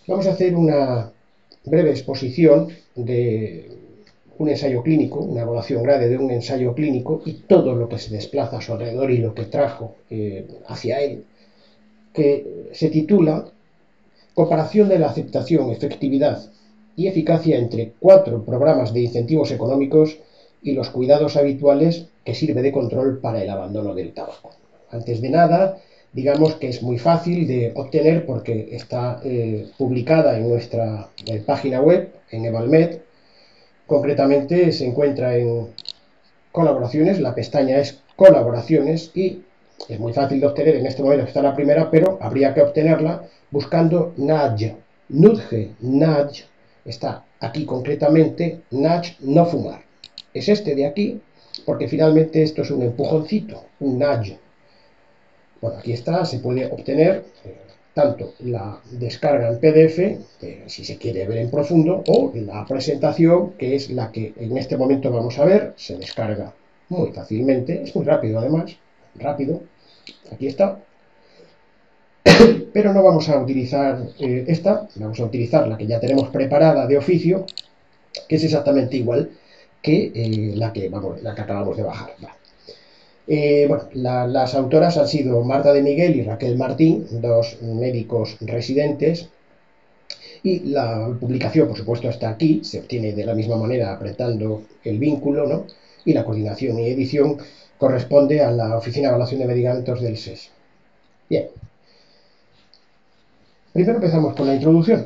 Vamos a hacer una breve exposición de un ensayo clínico, una evaluación grade de un ensayo clínico y todo lo que se desplaza a su alrededor y lo que trajo hacia él, que se titula Comparación de la aceptación, efectividad y eficacia entre 4 programas de incentivos económicos y los cuidados habituales que sirve de control para el abandono del tabaco. Antes de nada, digamos que es muy fácil de obtener porque está publicada en nuestra página web, en Evalmed. Concretamente se encuentra en colaboraciones, la pestaña es colaboraciones y es muy fácil de obtener, en este momento está la primera, pero habría que obtenerla buscando nudge, nudge, está aquí concretamente, nudge no fumar. Es este de aquí, porque finalmente esto es un empujoncito, un nudge. Bueno, aquí está, se puede obtener tanto la descarga en PDF, si se quiere ver en profundo, o la presentación, que es la que en este momento vamos a ver, se descarga muy fácilmente, es muy rápido además, rápido, aquí está, pero no vamos a utilizar esta, vamos a utilizar la que ya tenemos preparada de oficio, que es exactamente igual que la que acabamos de bajar. Bueno, las autoras han sido Marta de Miguel y Raquel Martín, dos médicos residentes, y la publicación, por supuesto, está aquí, se obtiene de la misma manera apretando el vínculo, ¿no? Y la coordinación y edición corresponde a la Oficina de Evaluación de Medicamentos del SES. Bien, primero empezamos con la introducción.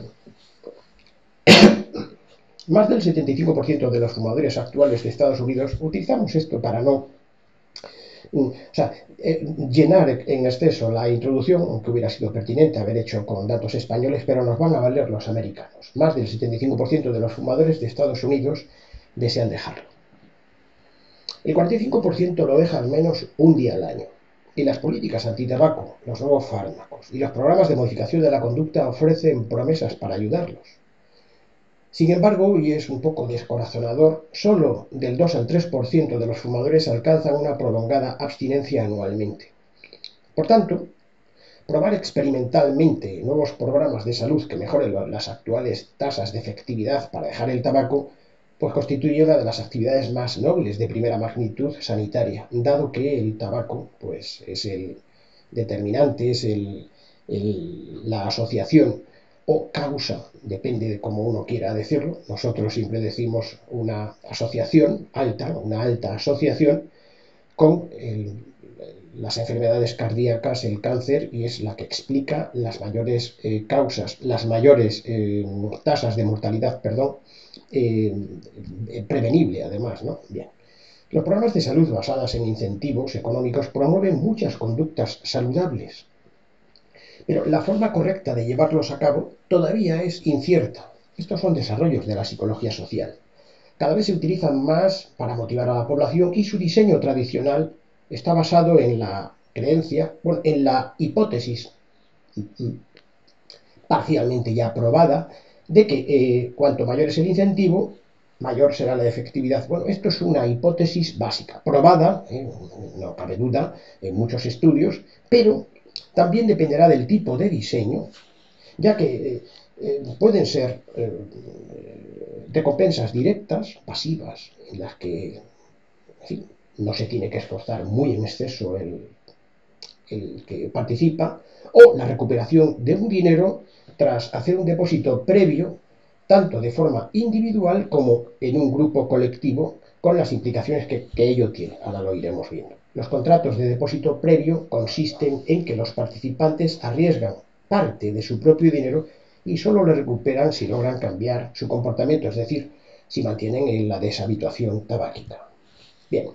Más del 75% de los fumadores actuales de Estados Unidos utilizamos esto para no llenar en exceso la introducción, aunque hubiera sido pertinente haber hecho con datos españoles, pero nos van a valer los americanos. Más del 75% de los fumadores de Estados Unidos desean dejarlo. El 45% lo deja al menos un día al año. Y las políticas antitabaco, los nuevos fármacos y los programas de modificación de la conducta ofrecen promesas para ayudarlos. Sin embargo, y es un poco descorazonador, solo del 2 al 3% de los fumadores alcanzan una prolongada abstinencia anualmente. Por tanto, probar experimentalmente nuevos programas de salud que mejoren las actuales tasas de efectividad para dejar el tabaco, pues constituye una de las actividades más nobles de primera magnitud sanitaria, dado que el tabaco pues, es el determinante, es la asociación o causa, depende de cómo uno quiera decirlo. Nosotros siempre decimos una asociación alta, una alta asociación con las enfermedades cardíacas, el cáncer, y es la que explica las mayores causas, las mayores tasas de mortalidad, perdón, prevenible además, ¿no? Bien. Los programas de salud basados en incentivos económicos promueven muchas conductas saludables, pero la forma correcta de llevarlos a cabo todavía es incierta. Estos son desarrollos de la psicología social. Cada vez se utilizan más para motivar a la población y su diseño tradicional está basado en la creencia, bueno, en la hipótesis parcialmente ya probada de que cuanto mayor es el incentivo, mayor será la efectividad. Bueno, esto es una hipótesis básica, probada, no cabe duda, en muchos estudios, pero también dependerá del tipo de diseño, ya que pueden ser recompensas directas, pasivas, en las que, en fin, no se tiene que esforzar muy en exceso el que participa, o la recuperación de un dinero tras hacer un depósito previo, tanto de forma individual como en un grupo colectivo, con las implicaciones que ello tiene. Ahora lo iremos viendo. Los contratos de depósito previo consisten en que los participantes arriesgan parte de su propio dinero y solo lo recuperan si logran cambiar su comportamiento, es decir, si mantienen la deshabituación tabáquica. Bien,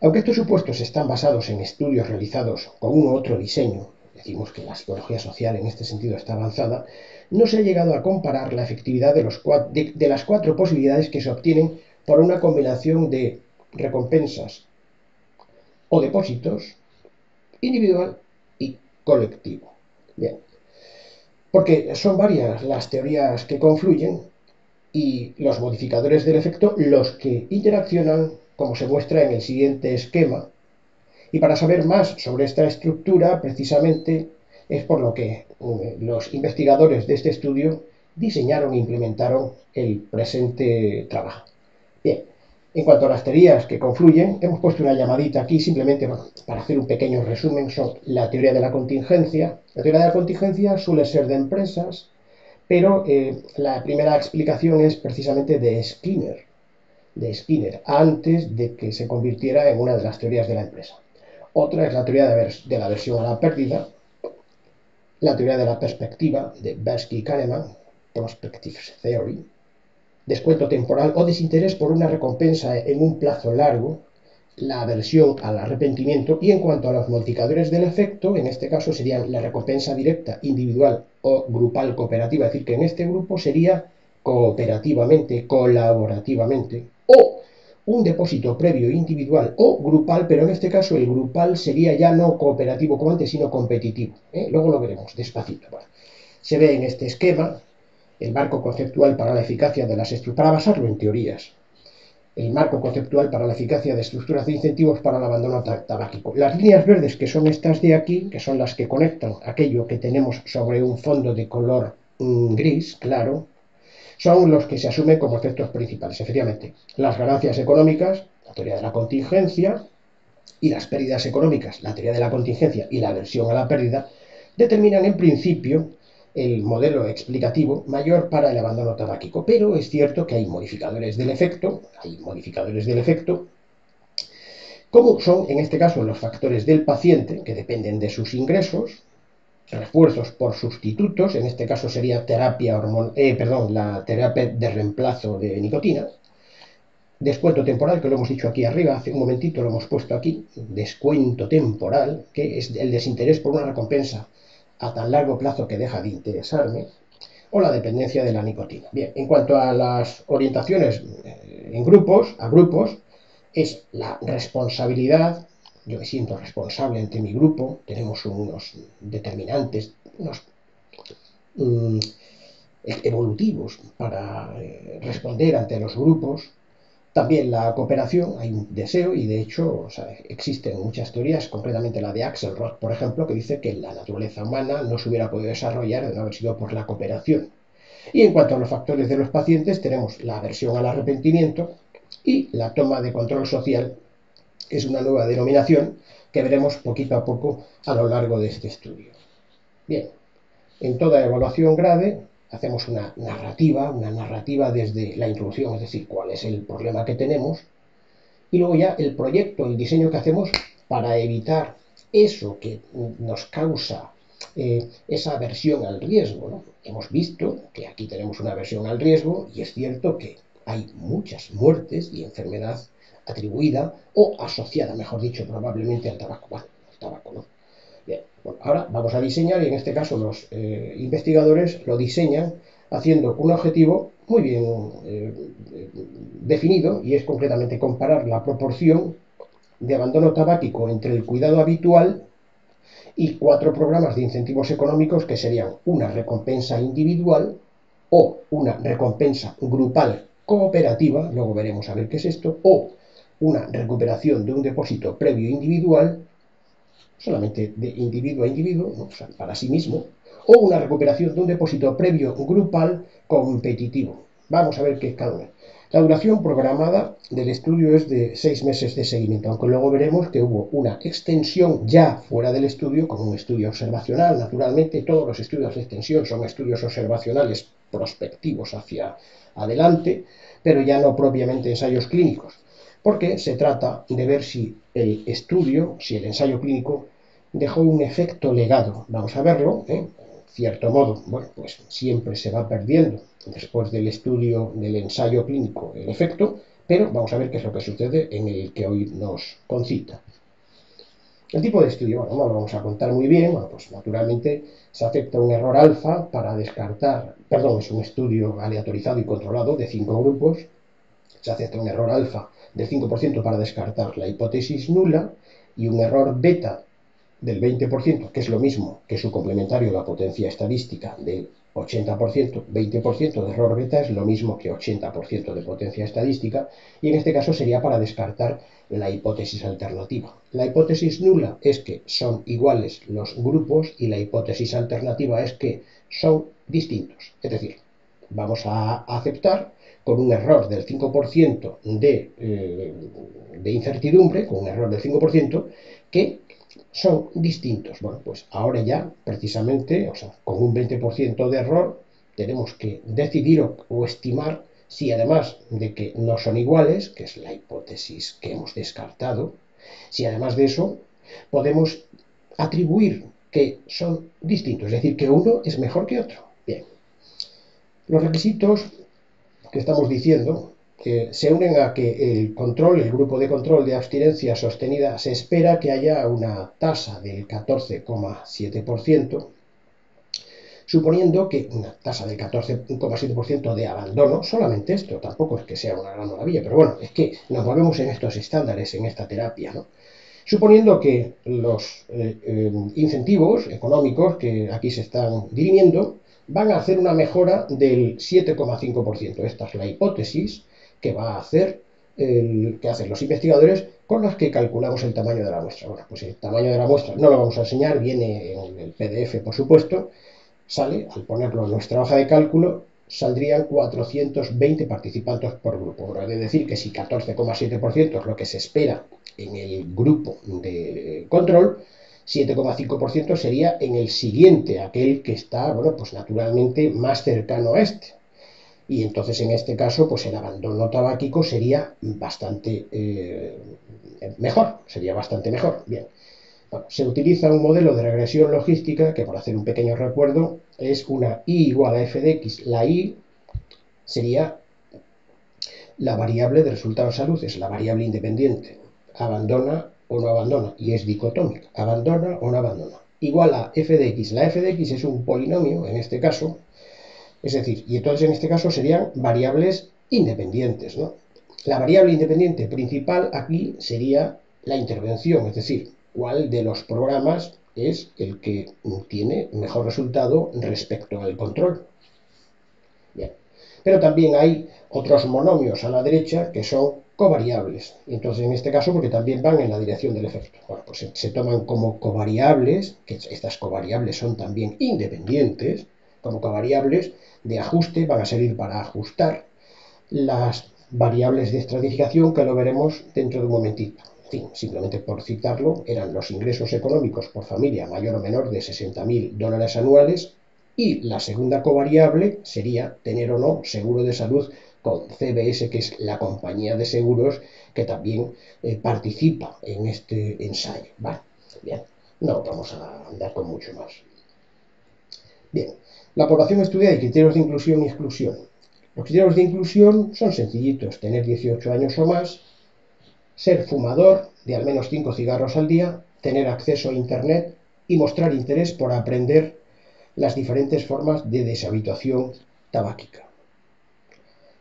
aunque estos supuestos están basados en estudios realizados con uno u otro diseño, decimos que la psicología social en este sentido está avanzada, no se ha llegado a comparar la efectividad de las 4 posibilidades que se obtienen por una combinación de recompensas o depósitos individual y colectivo. Bien, porque son varias las teorías que confluyen y los modificadores del efecto los que interaccionan, como se muestra en el siguiente esquema. Y para saber más sobre esta estructura, precisamente, Es por lo que los investigadores de este estudio diseñaron e implementaron el presente trabajo. Bien, en cuanto a las teorías que confluyen, hemos puesto una llamadita aquí simplemente para hacer un pequeño resumen. Son la teoría de la contingencia. La teoría de la contingencia suele ser de empresas, pero la primera explicación es precisamente de Skinner, antes de que se convirtiera en una de las teorías de la empresa. Otra es la teoría de la aversión a la pérdida, la teoría de la perspectiva de Tversky y Kahneman, Prospective Theory, descuento temporal o desinterés por una recompensa en un plazo largo, la aversión al arrepentimiento, y en cuanto a los modificadores del efecto, en este caso serían la recompensa directa, individual o grupal cooperativa, es decir, que en este grupo sería cooperativamente, colaborativamente, o un depósito previo individual o grupal, pero en este caso el grupal sería ya no cooperativo como antes, sino competitivo. Luego lo veremos despacito. Bueno, se ve en este esquema el marco conceptual para la eficacia de las estructuras, para basarlo en teorías, el marco conceptual para la eficacia de estructuras de incentivos para el abandono tabáquico. Las líneas verdes, que son estas de aquí, que son las que conectan aquello que tenemos sobre un fondo de color gris, claro, son los que se asumen como efectos principales. Efectivamente, las ganancias económicas, la teoría de la contingencia, y las pérdidas económicas, la teoría de la contingencia y la aversión a la pérdida, determinan en principio el modelo explicativo mayor para el abandono tabáquico. Pero es cierto que hay modificadores del efecto, como son en este caso los factores del paciente, que dependen de sus ingresos, refuerzos por sustitutos, en este caso sería la terapia de reemplazo de nicotina, descuento temporal, que lo hemos dicho aquí arriba, hace un momentito lo hemos puesto aquí, descuento temporal, que es el desinterés por una recompensa a tan largo plazo que deja de interesarme, o la dependencia de la nicotina. Bien, en cuanto a las orientaciones a grupos, es la responsabilidad. Yo me siento responsable ante mi grupo, tenemos unos determinantes, unos evolutivos para responder ante los grupos. También la cooperación, hay un deseo y de hecho existen muchas teorías, concretamente la de Axelrod, por ejemplo, que dice que la naturaleza humana no se hubiera podido desarrollar de no haber sido por la cooperación. Y en cuanto a los factores de los pacientes, tenemos la aversión al arrepentimiento y la toma de control social, que es una nueva denominación que veremos poquito a poco a lo largo de este estudio. Bien, en toda evaluación grade hacemos una narrativa desde la introducción, es decir, cuál es el problema que tenemos, y luego ya el proyecto, el diseño que hacemos para evitar eso que nos causa esa aversión al riesgo, ¿no? Hemos visto que aquí tenemos una aversión al riesgo y es cierto que hay muchas muertes y enfermedad atribuida o asociada, mejor dicho, probablemente al tabaco. Bueno, al tabaco, ¿no? Bien, bueno, ahora vamos a diseñar, y en este caso los investigadores lo diseñan haciendo un objetivo muy bien definido, y es concretamente comparar la proporción de abandono tabáquico entre el cuidado habitual y 4 programas de incentivos económicos que serían una recompensa individual o una recompensa grupal cooperativa, luego veremos a ver qué es esto, o una recuperación de un depósito previo individual, solamente de individuo a individuo, ¿no? O sea, para sí mismo, o una recuperación de un depósito previo grupal competitivo. Vamos a ver qué es cada una. La duración programada del estudio es de 6 meses de seguimiento, aunque luego veremos que hubo una extensión ya fuera del estudio, como un estudio observacional. Naturalmente, todos los estudios de extensión son estudios observacionales prospectivos hacia adelante, pero ya no propiamente ensayos clínicos, porque se trata de ver si el estudio, si el ensayo clínico dejó un efecto legado. Vamos a verlo, en cierto modo. Bueno, pues siempre se va perdiendo después del estudio, del ensayo clínico, el efecto, pero vamos a ver qué es lo que sucede en el que hoy nos concita. El tipo de estudio, bueno, no lo vamos a contar muy bien. Bueno, pues naturalmente se acepta un error alfa para descartar, perdón, es un estudio aleatorizado y controlado de 5 grupos, se acepta un error alfa del 5% para descartar la hipótesis nula y un error beta del 20%, que es lo mismo que su complementario, la potencia estadística del 80%, 20% de error beta es lo mismo que 80% de potencia estadística, y en este caso sería para descartar la hipótesis alternativa. La hipótesis nula es que son iguales los grupos y la hipótesis alternativa es que son distintos. Es decir, vamos a aceptar con un error del 5% de incertidumbre, con un error del 5%, que son distintos. Bueno, pues ahora ya, precisamente, o sea, con un 20% de error, tenemos que decidir o estimar si además de que no son iguales, que es la hipótesis que hemos descartado, si además de eso podemos atribuir que son distintos, es decir, que uno es mejor que otro. Bien, los requisitos que estamos diciendo se unen a que el grupo de control de abstinencia sostenida, se espera que haya una tasa del 14,7%, suponiendo que una tasa del 14,7% de abandono, solamente esto, tampoco es que sea una gran maravilla, pero bueno, es que nos movemos en estos estándares, en esta terapia, ¿no? Suponiendo que los incentivos económicos que aquí se están dirimiendo van a hacer una mejora del 7,5%. Esta es la hipótesis que va a hacer que hacen los investigadores con las que calculamos el tamaño de la muestra. Bueno, pues el tamaño de la muestra no lo vamos a enseñar, viene en el PDF, por supuesto. Sale, al ponerlo en nuestra hoja de cálculo, saldrían 420 participantes por grupo. Es decir, que si 14,7% es lo que se espera en el grupo de control, 7,5% sería en el siguiente, aquel que está, bueno, pues naturalmente más cercano a este. Y entonces en este caso, pues el abandono tabáquico sería bastante mejor, sería bastante mejor. Bien. Bueno, se utiliza un modelo de regresión logística que, por hacer un pequeño recuerdo, es una y igual a f de x. La y sería la variable de resultado de salud, es la variable independiente. Abandona o no abandona, y es dicotómica. Abandona o no abandona. Igual a f de x. La f de x es un polinomio, en este caso, es decir, y entonces en este caso serían variables independientes, ¿no? La variable independiente principal aquí sería la intervención, es decir, cuál de los programas es el que tiene mejor resultado respecto al control. Bien. Pero también hay otros monomios a la derecha que son covariables. Y entonces en este caso porque también van en la dirección del efecto. Bueno, pues se toman como covariables, que estas covariables son también independientes, como covariables de ajuste, van a servir para ajustar las variables de estratificación, que lo veremos dentro de un momentito. En fin, simplemente por citarlo, eran los ingresos económicos por familia mayor o menor de $60.000 anuales, y la segunda covariable sería tener o no seguro de salud con CBS, que es la compañía de seguros que también participa en este ensayo. Vale, bien, no vamos a andar con mucho más. Bien, la población estudiada y criterios de inclusión y exclusión. Los criterios de inclusión son sencillitos: tener 18 años o más, ser fumador de al menos 5 cigarros al día, tener acceso a Internet y mostrar interés por aprender las diferentes formas de deshabituación tabáquica.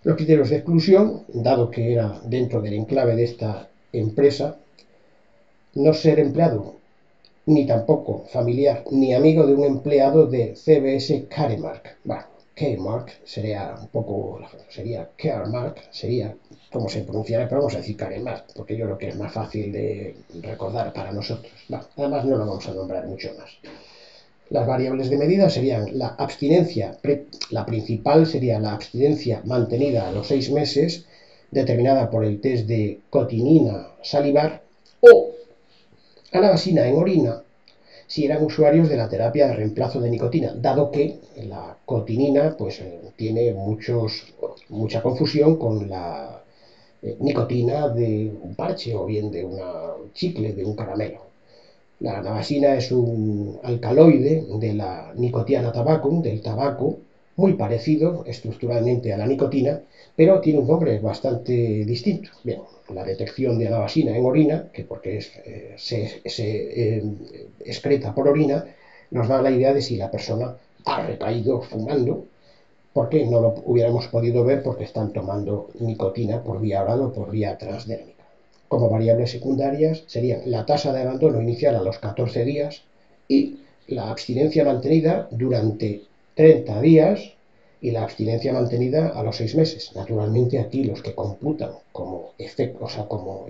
Los criterios de exclusión, dado que era dentro del enclave de esta empresa, no ser empleado, ni tampoco familiar, ni amigo de un empleado de CBS Caremark. Bueno, Caremark sería un poco, sería Caremark, sería como se pronunciara, pero vamos a decir Caremark, porque yo creo que es más fácil de recordar para nosotros. Bueno, además no lo vamos a nombrar mucho más. Las variables de medida serían la abstinencia, la principal sería la abstinencia mantenida a los 6 meses, determinada por el test de cotinina salivar o anabasina en orina, si eran usuarios de la terapia de reemplazo de nicotina, dado que la cotinina pues, tiene mucha confusión con la nicotina de un parche o bien de un chicle, de un caramelo. La anabasina es un alcaloide de la Nicotiana tabacum, del tabaco, muy parecido estructuralmente a la nicotina, pero tiene un nombre bastante distinto. Bien, la detección de anabasina en orina, que porque se excreta por orina, nos da la idea de si la persona ha recaído fumando, porque no lo hubiéramos podido ver porque están tomando nicotina por vía oral o por vía transdérmica. como variables secundarias serían la tasa de abandono inicial a los 14 días y la abstinencia mantenida durante 30 días y la abstinencia mantenida a los 6 meses. Naturalmente aquí los que computan como efecto, o sea, como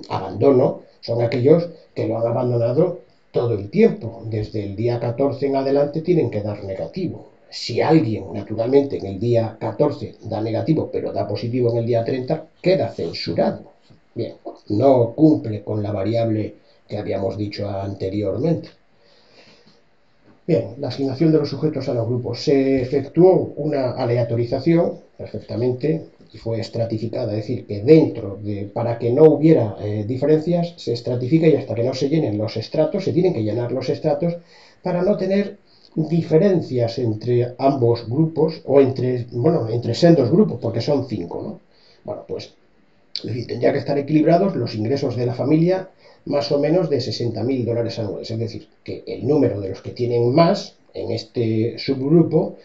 abandono, son aquellos que lo han abandonado todo el tiempo. Desde el día 14 en adelante tienen que dar negativo. Si alguien, naturalmente, en el día 14 da negativo, pero da positivo en el día 30, queda censurado. Bien, no cumple con la variable que habíamos dicho anteriormente. Bien, la asignación de los sujetos a los grupos. Se efectuó una aleatorización perfectamente y fue estratificada, es decir, que para que no hubiera diferencias, se estratifica y hasta que no se llenen los estratos, se tienen que llenar los estratos para no tener diferencias entre ambos grupos o entre sendos grupos, porque son 5, ¿no? Bueno, pues es decir, tendría que estar equilibrados los ingresos de la familia más o menos de $60.000 anuales. Es decir, que el número de los que tienen más en este subgrupo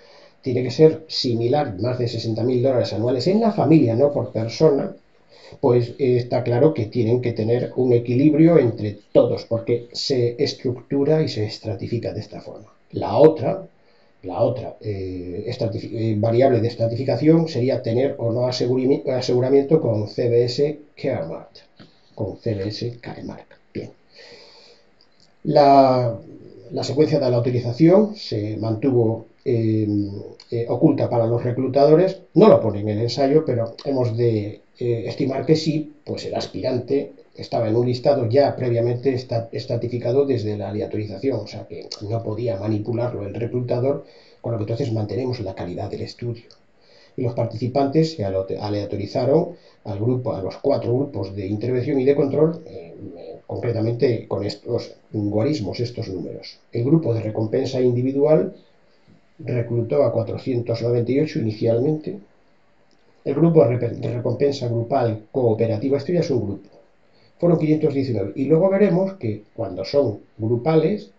tiene que ser similar, más de $60.000 anuales en la familia, no por persona. Pues está claro que tienen que tener un equilibrio entre todos, porque se estructura y se estratifica de esta forma. La otra variable de estratificación sería tener o no aseguramiento con CBS Caremark. Con CBS Caremark. Bien. La secuencia de la utilización se mantuvo oculta para los reclutadores. No lo pone en el ensayo, pero hemos de estimar que sí, pues el aspirante estaba en un listado ya previamente estratificado desde la aleatorización, o sea que no podía manipularlo el reclutador, con lo que entonces mantenemos la calidad del estudio. Y los participantes se aleatorizaron a los 4 grupos de intervención y de control, concretamente con estos guarismos, estos números. El grupo de recompensa individual reclutó a 498 inicialmente. El grupo de recompensa grupal cooperativa, esto ya es un grupo, fueron 519. Y luego veremos que cuando son grupales,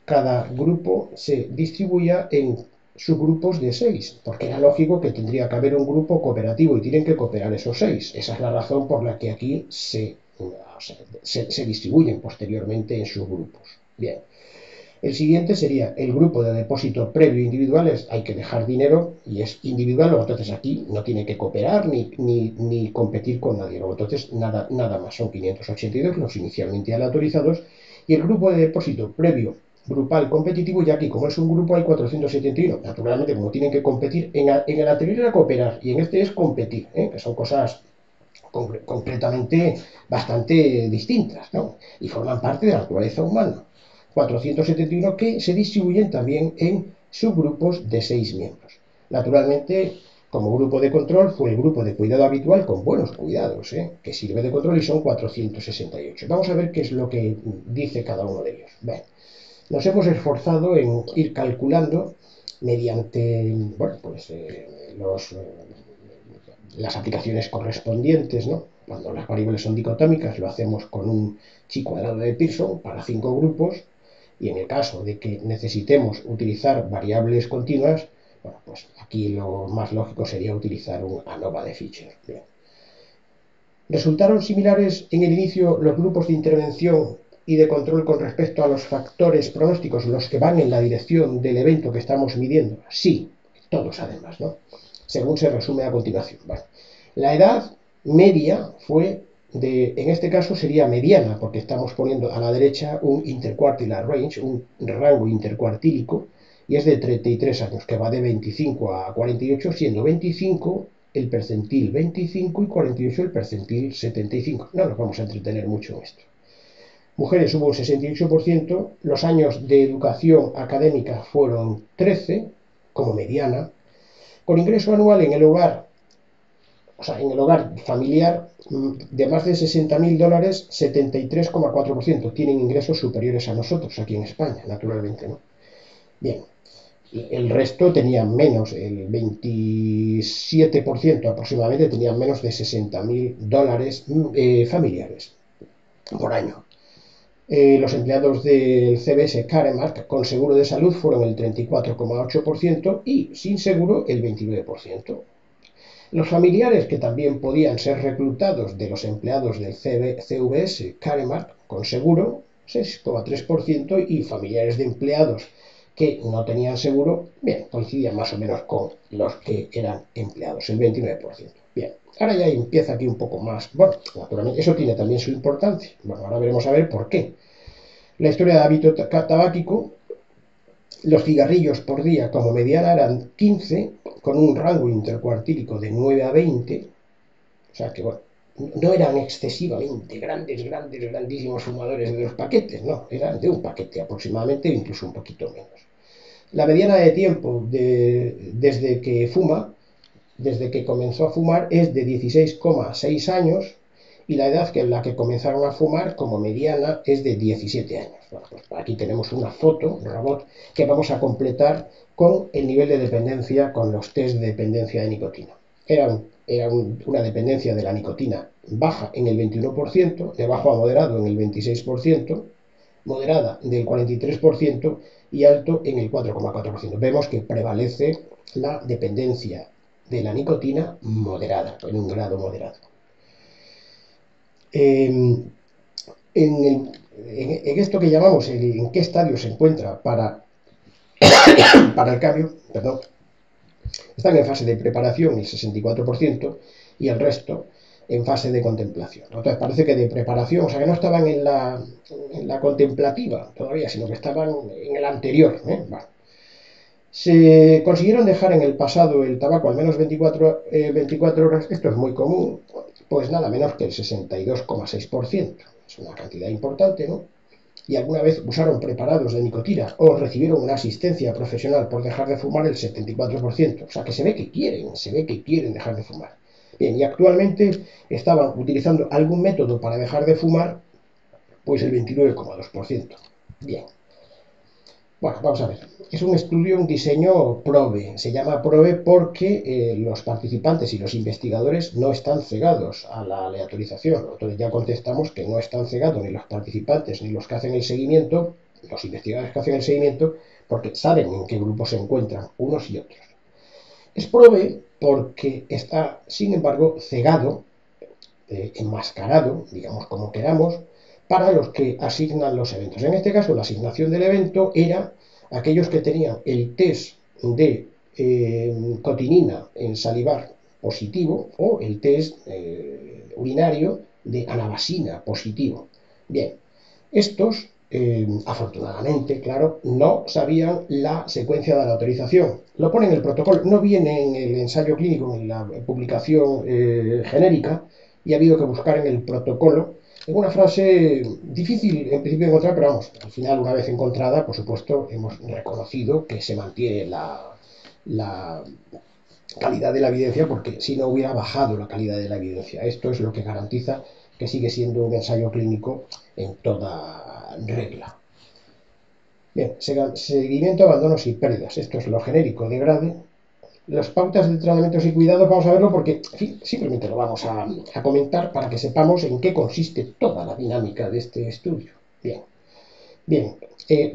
cada grupo se distribuía en subgrupos de 6, porque era lógico que tendría que haber un grupo cooperativo y tienen que cooperar esos 6. Esa es la razón por la que aquí se distribuyen posteriormente en subgrupos. Bien. El siguiente sería el grupo de depósito previo individuales. Hay que dejar dinero y es individual, luego entonces aquí no tiene que cooperar ni competir con nadie. Luego entonces nada más, son 582 los inicialmente aleatorizados. Y el grupo de depósito previo grupal competitivo, y aquí como es un grupo hay 471. Naturalmente, como tienen que competir, en el anterior era cooperar y en este es competir, que son cosas concretamente bastante distintas, ¿no? Y forman parte de la naturaleza humana. 471 que se distribuyen también en subgrupos de 6 miembros. Naturalmente, como grupo de control fue el grupo de cuidado habitual con buenos cuidados, que sirve de control y son 468. Vamos a ver qué es lo que dice cada uno de ellos. Bien, nos hemos esforzado en ir calculando mediante las aplicaciones correspondientes, ¿no? Cuando las variables son dicotómicas lo hacemos con un chi cuadrado de Pearson para 5 grupos, y en el caso de que necesitemos utilizar variables continuas, bueno, pues aquí lo más lógico sería utilizar un ANOVA de Fisher. Bien. Resultaron similares en el inicio los grupos de intervención y de control con respecto a los factores pronósticos, los que van en la dirección del evento que estamos midiendo. Sí, todos además, ¿no? Según se resume a continuación. Bueno, la edad media fue en este caso sería mediana, porque estamos poniendo a la derecha un interquartile range, un rango intercuartílico, y es de 33 años, que va de 25 a 48, siendo 25 el percentil 25 y 48 el percentil 75. No nos vamos a entretener mucho en esto. Mujeres hubo un 68%, los años de educación académica fueron 13, como mediana, con ingreso anual en el hogar, o sea, en el hogar familiar de más de $60.000, 73,4%. Tienen ingresos superiores a nosotros aquí en España, naturalmente, ¿no? Bien, el resto tenían menos, el 27% aproximadamente tenían menos de $60.000 familiares por año. Los empleados del CBS Caremark con seguro de salud fueron el 34,8% y sin seguro el 29%. Los familiares que también podían ser reclutados de los empleados del CVS Caremark con seguro, 6,3%, y familiares de empleados que no tenían seguro, bien, coincidían más o menos con los que eran empleados, el 29%. Bien, ahora ya empieza aquí un poco más. Bueno, naturalmente, eso tiene también su importancia. Bueno, ahora veremos a ver por qué. La historia de hábito tabáquico, los cigarrillos por día como mediana eran 15, con un rango intercuartílico de 9 a 20, o sea que, bueno, no eran excesivamente grandísimos fumadores de 2 paquetes, no, eran de un paquete aproximadamente, incluso un poquito menos. La mediana de tiempo desde que comenzó a fumar, es de 16,6 años, y la edad en la que comenzaron a fumar como mediana es de 17 años. Bueno, pues aquí tenemos una foto, un robot, que vamos a completar con el nivel de dependencia, con los test de dependencia de nicotina. Era una dependencia de la nicotina baja en el 21%, de bajo a moderado en el 26%, moderada del 43% y alto en el 4,4%. Vemos que prevalece la dependencia de la nicotina moderada, en un grado moderado. En, en esto que llamamos en qué estadio se encuentra para el cambio, perdón, están en fase de preparación el 64% y el resto en fase de contemplación. Entonces parece que de preparación, o sea que no estaban en la contemplativa todavía, sino que estaban en el anterior. Bueno. Se consiguieron dejar en el pasado el tabaco al menos 24 horas, esto es muy común, pues nada menos que el 62,6%. Es una cantidad importante, ¿no? Y alguna vez usaron preparados de nicotina o recibieron una asistencia profesional por dejar de fumar el 74%. O sea que se ve que quieren dejar de fumar. Bien, y actualmente estaban utilizando algún método para dejar de fumar, pues el 29,2%. Bien. Bueno, vamos a ver. Es un estudio, un diseño PROBE. Se llama PROBE porque los participantes y los investigadores no están cegados a la aleatorización. Entonces ya contestamos que no están cegados ni los participantes ni los que hacen el seguimiento, los investigadores que hacen el seguimiento, porque saben en qué grupo se encuentran unos y otros. Es PROBE porque está, sin embargo, cegado, enmascarado, digamos como queramos, para los que asignan los eventos. En este caso, la asignación del evento era aquellos que tenían el test de cotinina en salivar positivo o el test urinario de anabasina positivo. Bien, estos, afortunadamente, claro, no sabían la secuencia de la autorización. Lo pone en el protocolo, no viene en el ensayo clínico, en la publicación genérica, y ha habido que buscar en el protocolo, en una frase difícil en principio de encontrar, pero vamos, al final, una vez encontrada, por supuesto, hemos reconocido que se mantiene la calidad de la evidencia, porque si no hubiera bajado la calidad de la evidencia. Esto es lo que garantiza que sigue siendo un ensayo clínico en toda regla. Bien, seguimiento, abandonos y pérdidas. Esto es lo genérico de GRADE. Las pautas de tratamientos y cuidados vamos a verlo porque, en fin, simplemente lo vamos a comentar para que sepamos en qué consiste toda la dinámica de este estudio. Bien, bien.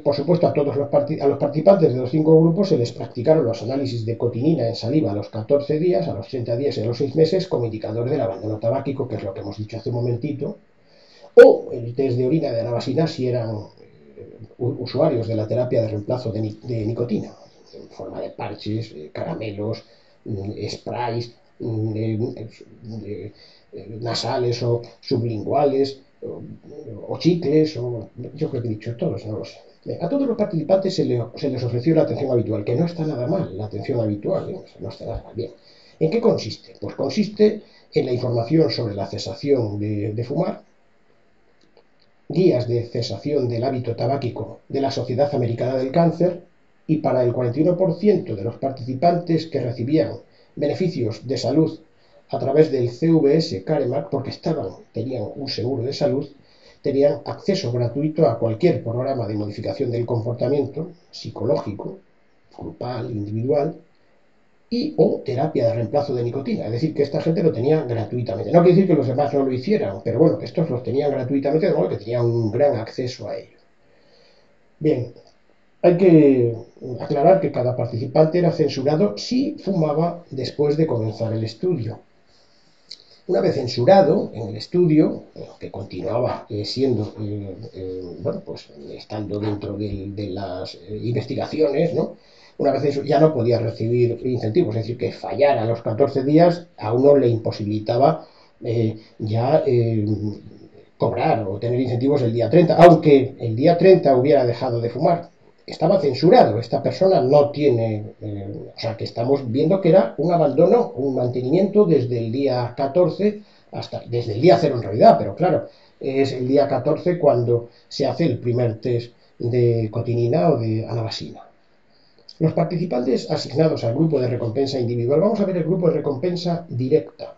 Por supuesto, a todos a los participantes de los 5 grupos se les practicaron los análisis de cotinina en saliva a los 14 días, a los 30 días y a los 6 meses como indicador del abandono tabáquico, que es lo que hemos dicho hace un momentito, o el test de orina de anabasina si eran usuarios de la terapia de reemplazo de nicotina, en forma de parches, caramelos, sprays, nasales o sublinguales, o chicles, o yo creo que he dicho todos, no lo sé. A todos los participantes se les ofreció la atención habitual, que no está nada mal, la atención habitual, no está nada mal. Bien. ¿En qué consiste? Pues consiste en la información sobre la cesación de fumar, guías de cesación del hábito tabáquico de la Sociedad Americana del Cáncer, y para el 41% de los participantes que recibían beneficios de salud a través del CVS Caremark, porque tenían un seguro de salud, tenían acceso gratuito a cualquier programa de modificación del comportamiento psicológico, grupal, individual, y o terapia de reemplazo de nicotina. Es decir, que esta gente lo tenía gratuitamente. No quiere decir que los demás no lo hicieran, pero bueno, estos los tenían gratuitamente, de modo que tenían un gran acceso a ello. Bien, Hay que aclarar que cada participante era censurado si fumaba después de comenzar el estudio. Una vez censurado en el estudio, que continuaba siendo, bueno, pues estando dentro de las investigaciones, ¿no? Una vez eso ya no podía recibir incentivos, es decir, que fallar a los 14 días a uno le imposibilitaba ya cobrar o tener incentivos el día 30, aunque el día 30 hubiera dejado de fumar. Estaba censurado, esta persona no tiene, o sea que estamos viendo que era un abandono, un mantenimiento desde el día 14 hasta, desde el día 0 en realidad, pero claro, es el día 14 cuando se hace el primer test de cotinina o de anabasina. Los participantes asignados al grupo de recompensa individual, vamos a ver el grupo de recompensa directa,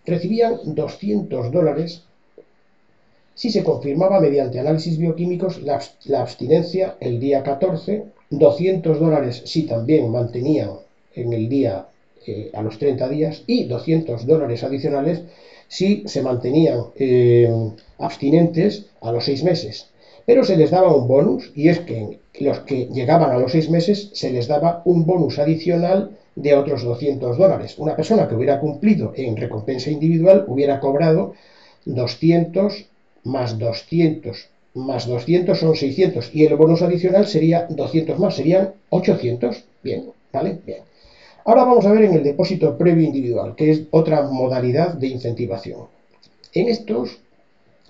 recibían $200 si se confirmaba mediante análisis bioquímicos la abstinencia el día 14, $200 si también mantenían en el día a los 30 días y $200 adicionales si se mantenían abstinentes a los 6 meses. Pero se les daba un bonus y es que los que llegaban a los 6 meses se les daba un bonus adicional de otros $200. Una persona que hubiera cumplido en recompensa individual hubiera cobrado 200 más 200 más 200 son 600 y el bonus adicional sería 200 más, serían 800. Bien, ¿vale? Bien. Ahora vamos a ver en el depósito previo individual, que es otra modalidad de incentivación. En estos,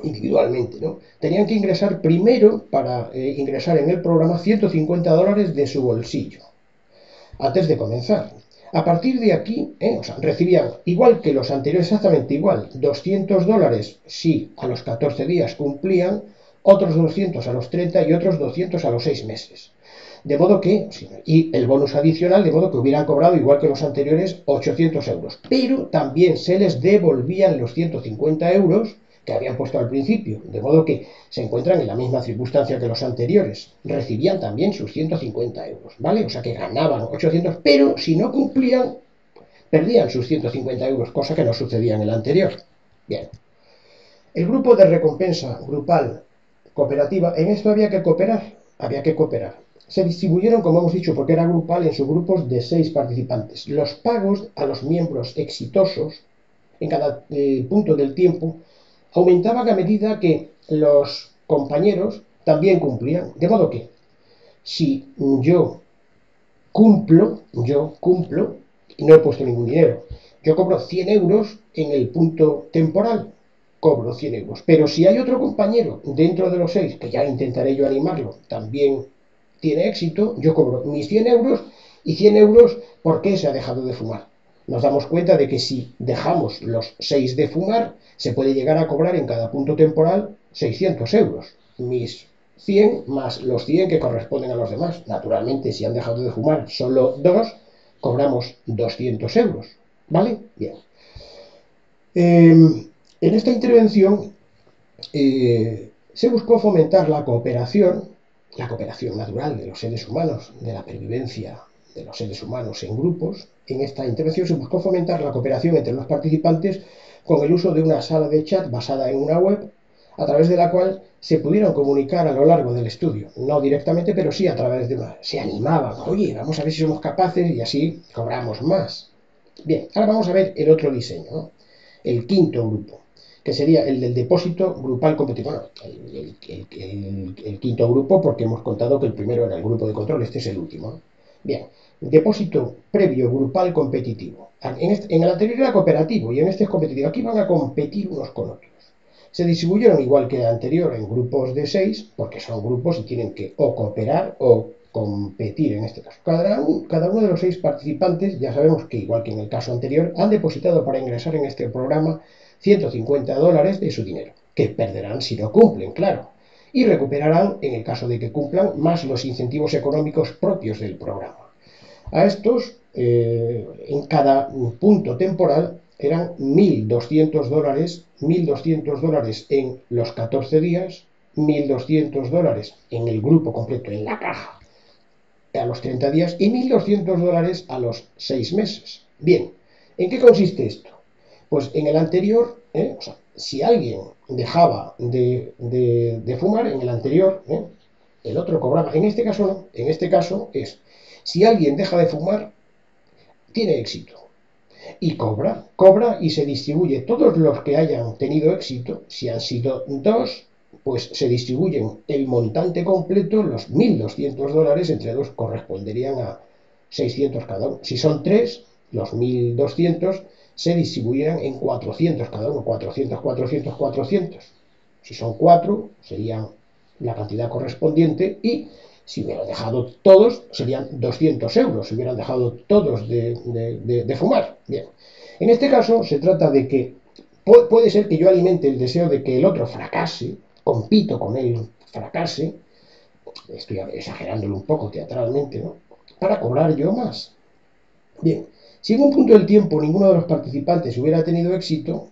individualmente, ¿no? Tenían que ingresar primero, para ingresar en el programa, $150 de su bolsillo, antes de comenzar. A partir de aquí, o sea, recibían, igual que los anteriores, exactamente igual, $200 si a los 14 días cumplían, otros 200 a los 30 y otros 200 a los 6 meses. De modo que, y el bonus adicional, de modo que hubieran cobrado, igual que los anteriores, 800 euros. Pero también se les devolvían los 150 euros que habían puesto al principio, de modo que se encuentran en la misma circunstancia que los anteriores. Recibían también sus 150 euros, ¿vale? O sea que ganaban 800, pero si no cumplían, perdían sus 150 euros, cosa que no sucedía en el anterior. Bien. El grupo de recompensa grupal cooperativa, en esto había que cooperar. Se distribuyeron, como hemos dicho, porque era grupal, en subgrupos de 6 participantes. Los pagos a los miembros exitosos en cada punto del tiempo aumentaban a medida que los compañeros también cumplían. De modo que, si yo cumplo, y no he puesto ningún dinero, yo cobro 100 euros en el punto temporal, cobro 100 euros. Pero si hay otro compañero dentro de los 6, que ya intentaré yo animarlo, también tiene éxito, yo cobro mis 100 euros y 100 euros porque se ha dejado de fumar. Nos damos cuenta de que si dejamos los 6 de fumar, se puede llegar a cobrar en cada punto temporal 600 euros. Mis 100 más los 100 que corresponden a los demás. Naturalmente, si han dejado de fumar solo 2, cobramos 200 euros. ¿Vale? Bien. En esta intervención se buscó fomentar la cooperación natural de los seres humanos, de la pervivencia de los seres humanos en grupos. En esta intervención se buscó fomentar la cooperación entre los participantes con el uso de una sala de chat basada en una web, a través de la cual se pudieron comunicar a lo largo del estudio, no directamente, pero sí a través de se animaban, oye, vamos a ver si somos capaces y así cobramos más. Bien, ahora vamos a ver el otro diseño, ¿no? El quinto grupo, que sería el del depósito grupal competitivo. Bueno, el quinto grupo, porque hemos contado que el primero era el grupo de control, este es el último, ¿no? Bien, depósito previo grupal competitivo. En el anterior era cooperativo y en este es competitivo. Aquí van a competir unos con otros. Se distribuyeron igual que el anterior en grupos de 6, porque son grupos y tienen que o cooperar o competir en este caso. Cada uno de los 6 participantes, ya sabemos que igual que en el caso anterior, han depositado para ingresar en este programa $150 de su dinero, que perderán si no cumplen, claro, y recuperarán en el caso de que cumplan más los incentivos económicos propios del programa. A estos, en cada punto temporal, eran $1.200, $1.200 en los 14 días, $1.200 en el grupo completo, en la caja, a los 30 días y $1.200 a los 6 meses. Bien, ¿en qué consiste esto? Pues en el anterior, o sea, si alguien dejaba de fumar en el anterior, el otro cobraba. En este caso no, en este caso es, si alguien deja de fumar, tiene éxito. Y cobra y se distribuye. Todos los que hayan tenido éxito, si han sido dos, pues se distribuyen el montante completo, los $1.200 entre dos corresponderían a 600 cada uno. Si son tres, los 1.200 se distribuirán en 400 cada uno, 400, 400, 400. Si son cuatro, serían la cantidad correspondiente y si hubieran dejado todos, serían 200 euros, si hubieran dejado todos de fumar. Bien. En este caso, se trata de que puede ser que yo alimente el deseo de que el otro fracase, compito con él, fracase, estoy exagerándolo un poco teatralmente, ¿no? Para cobrar yo más. Bien, si en un punto del tiempo ninguno de los participantes hubiera tenido éxito,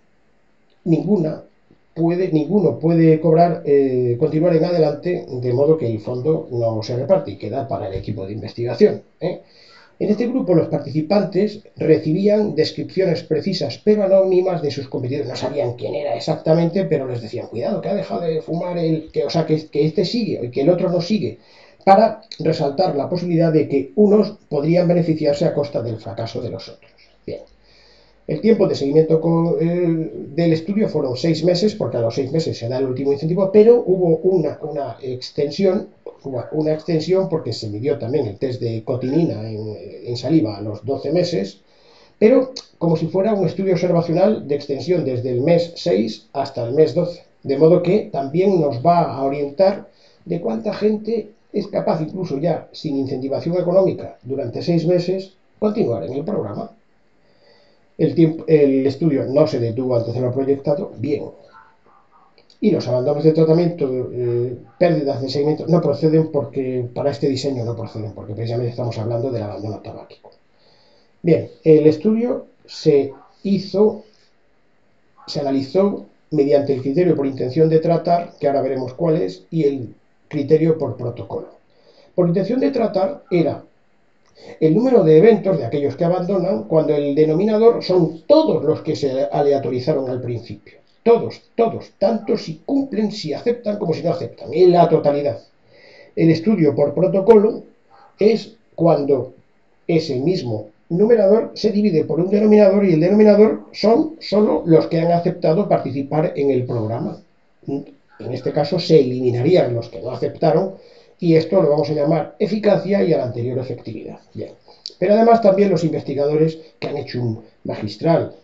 ninguno puede cobrar, continuar en adelante, de modo que el fondo no se reparte y queda para el equipo de investigación. En este grupo los participantes recibían descripciones precisas pero anónimas de sus competidores. No sabían quién era exactamente, pero les decían, cuidado, que ha dejado de fumar que este sigue y que el otro no sigue, para resaltar la posibilidad de que unos podrían beneficiarse a costa del fracaso de los otros. Bien. El tiempo de seguimiento del estudio fueron 6 meses, porque a los 6 meses se da el último incentivo, pero hubo una extensión porque se midió también el test de cotinina en saliva a los 12 meses, pero como si fuera un estudio observacional de extensión desde el mes 6 hasta el mes 12, de modo que también nos va a orientar de cuánta gente es capaz, incluso ya sin incentivación económica, durante 6 meses, continuar en el programa. El estudio no se detuvo antes de lo proyectado, bien. Y los abandonos de tratamiento, pérdidas de seguimiento, no proceden porque, para este diseño no proceden, porque precisamente estamos hablando del abandono tabáquico. Bien, el estudio se analizó mediante el criterio por intención de tratar, que ahora veremos cuál es, y el criterio por protocolo. Por intención de tratar era el número de eventos de aquellos que abandonan, cuando el denominador son todos los que se aleatorizaron al principio. Todos, tanto si cumplen, si aceptan como si no aceptan, en la totalidad. El estudio por protocolo es cuando ese mismo numerador se divide por un denominador y el denominador son solo los que han aceptado participar en el programa. En este caso se eliminarían los que no aceptaron y esto lo vamos a llamar eficacia y a la anterior efectividad. Bien. Pero además también los investigadores que han hecho un magistral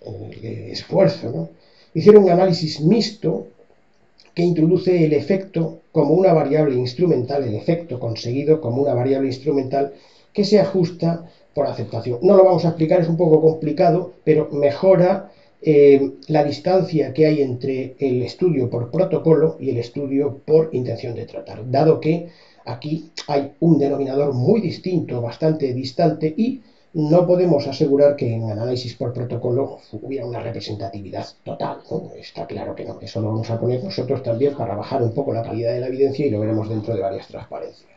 esfuerzo, ¿no?, hicieron un análisis mixto que introduce el efecto como una variable instrumental, el efecto conseguido como una variable instrumental que se ajusta por aceptación. No lo vamos a explicar, es un poco complicado, pero mejora la distancia que hay entre el estudio por protocolo y el estudio por intención de tratar, dado que aquí hay un denominador muy distinto, bastante distante, y no podemos asegurar que en análisis por protocolo hubiera una representatividad total, ¿no? Está claro que no. Eso lo vamos a poner nosotros también para bajar un poco la calidad de la evidencia y lo veremos dentro de varias transparencias.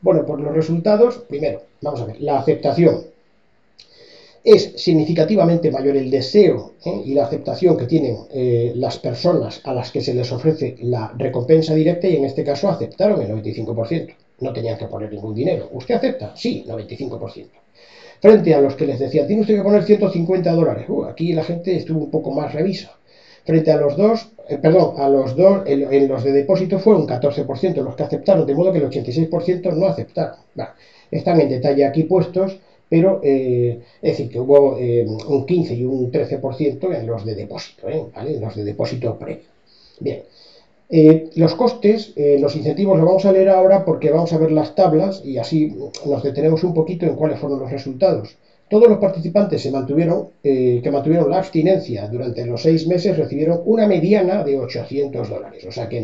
Bueno, pues los resultados, primero, vamos a ver, la aceptación. Es significativamente mayor el deseo y la aceptación que tienen las personas a las que se les ofrece la recompensa directa, y en este caso aceptaron el 95%. No tenían que poner ningún dinero. ¿Usted acepta? Sí, 95%. Frente a los que les decían, tiene usted que poner $150. Aquí la gente estuvo un poco más revisa. Frente a los dos, en los de depósito fue un 14% los que aceptaron, de modo que el 86% no aceptaron. Están en detalle aquí puestos, pero es decir, que hubo un 15 y un 13% en los de depósito, ¿vale? En los de depósito previo. Bien. Los costes, los incentivos los vamos a leer ahora porque vamos a ver las tablas y así nos detenemos un poquito en cuáles fueron los resultados. Todos los participantes que mantuvieron la abstinencia durante los 6 meses recibieron una mediana de $800. O sea que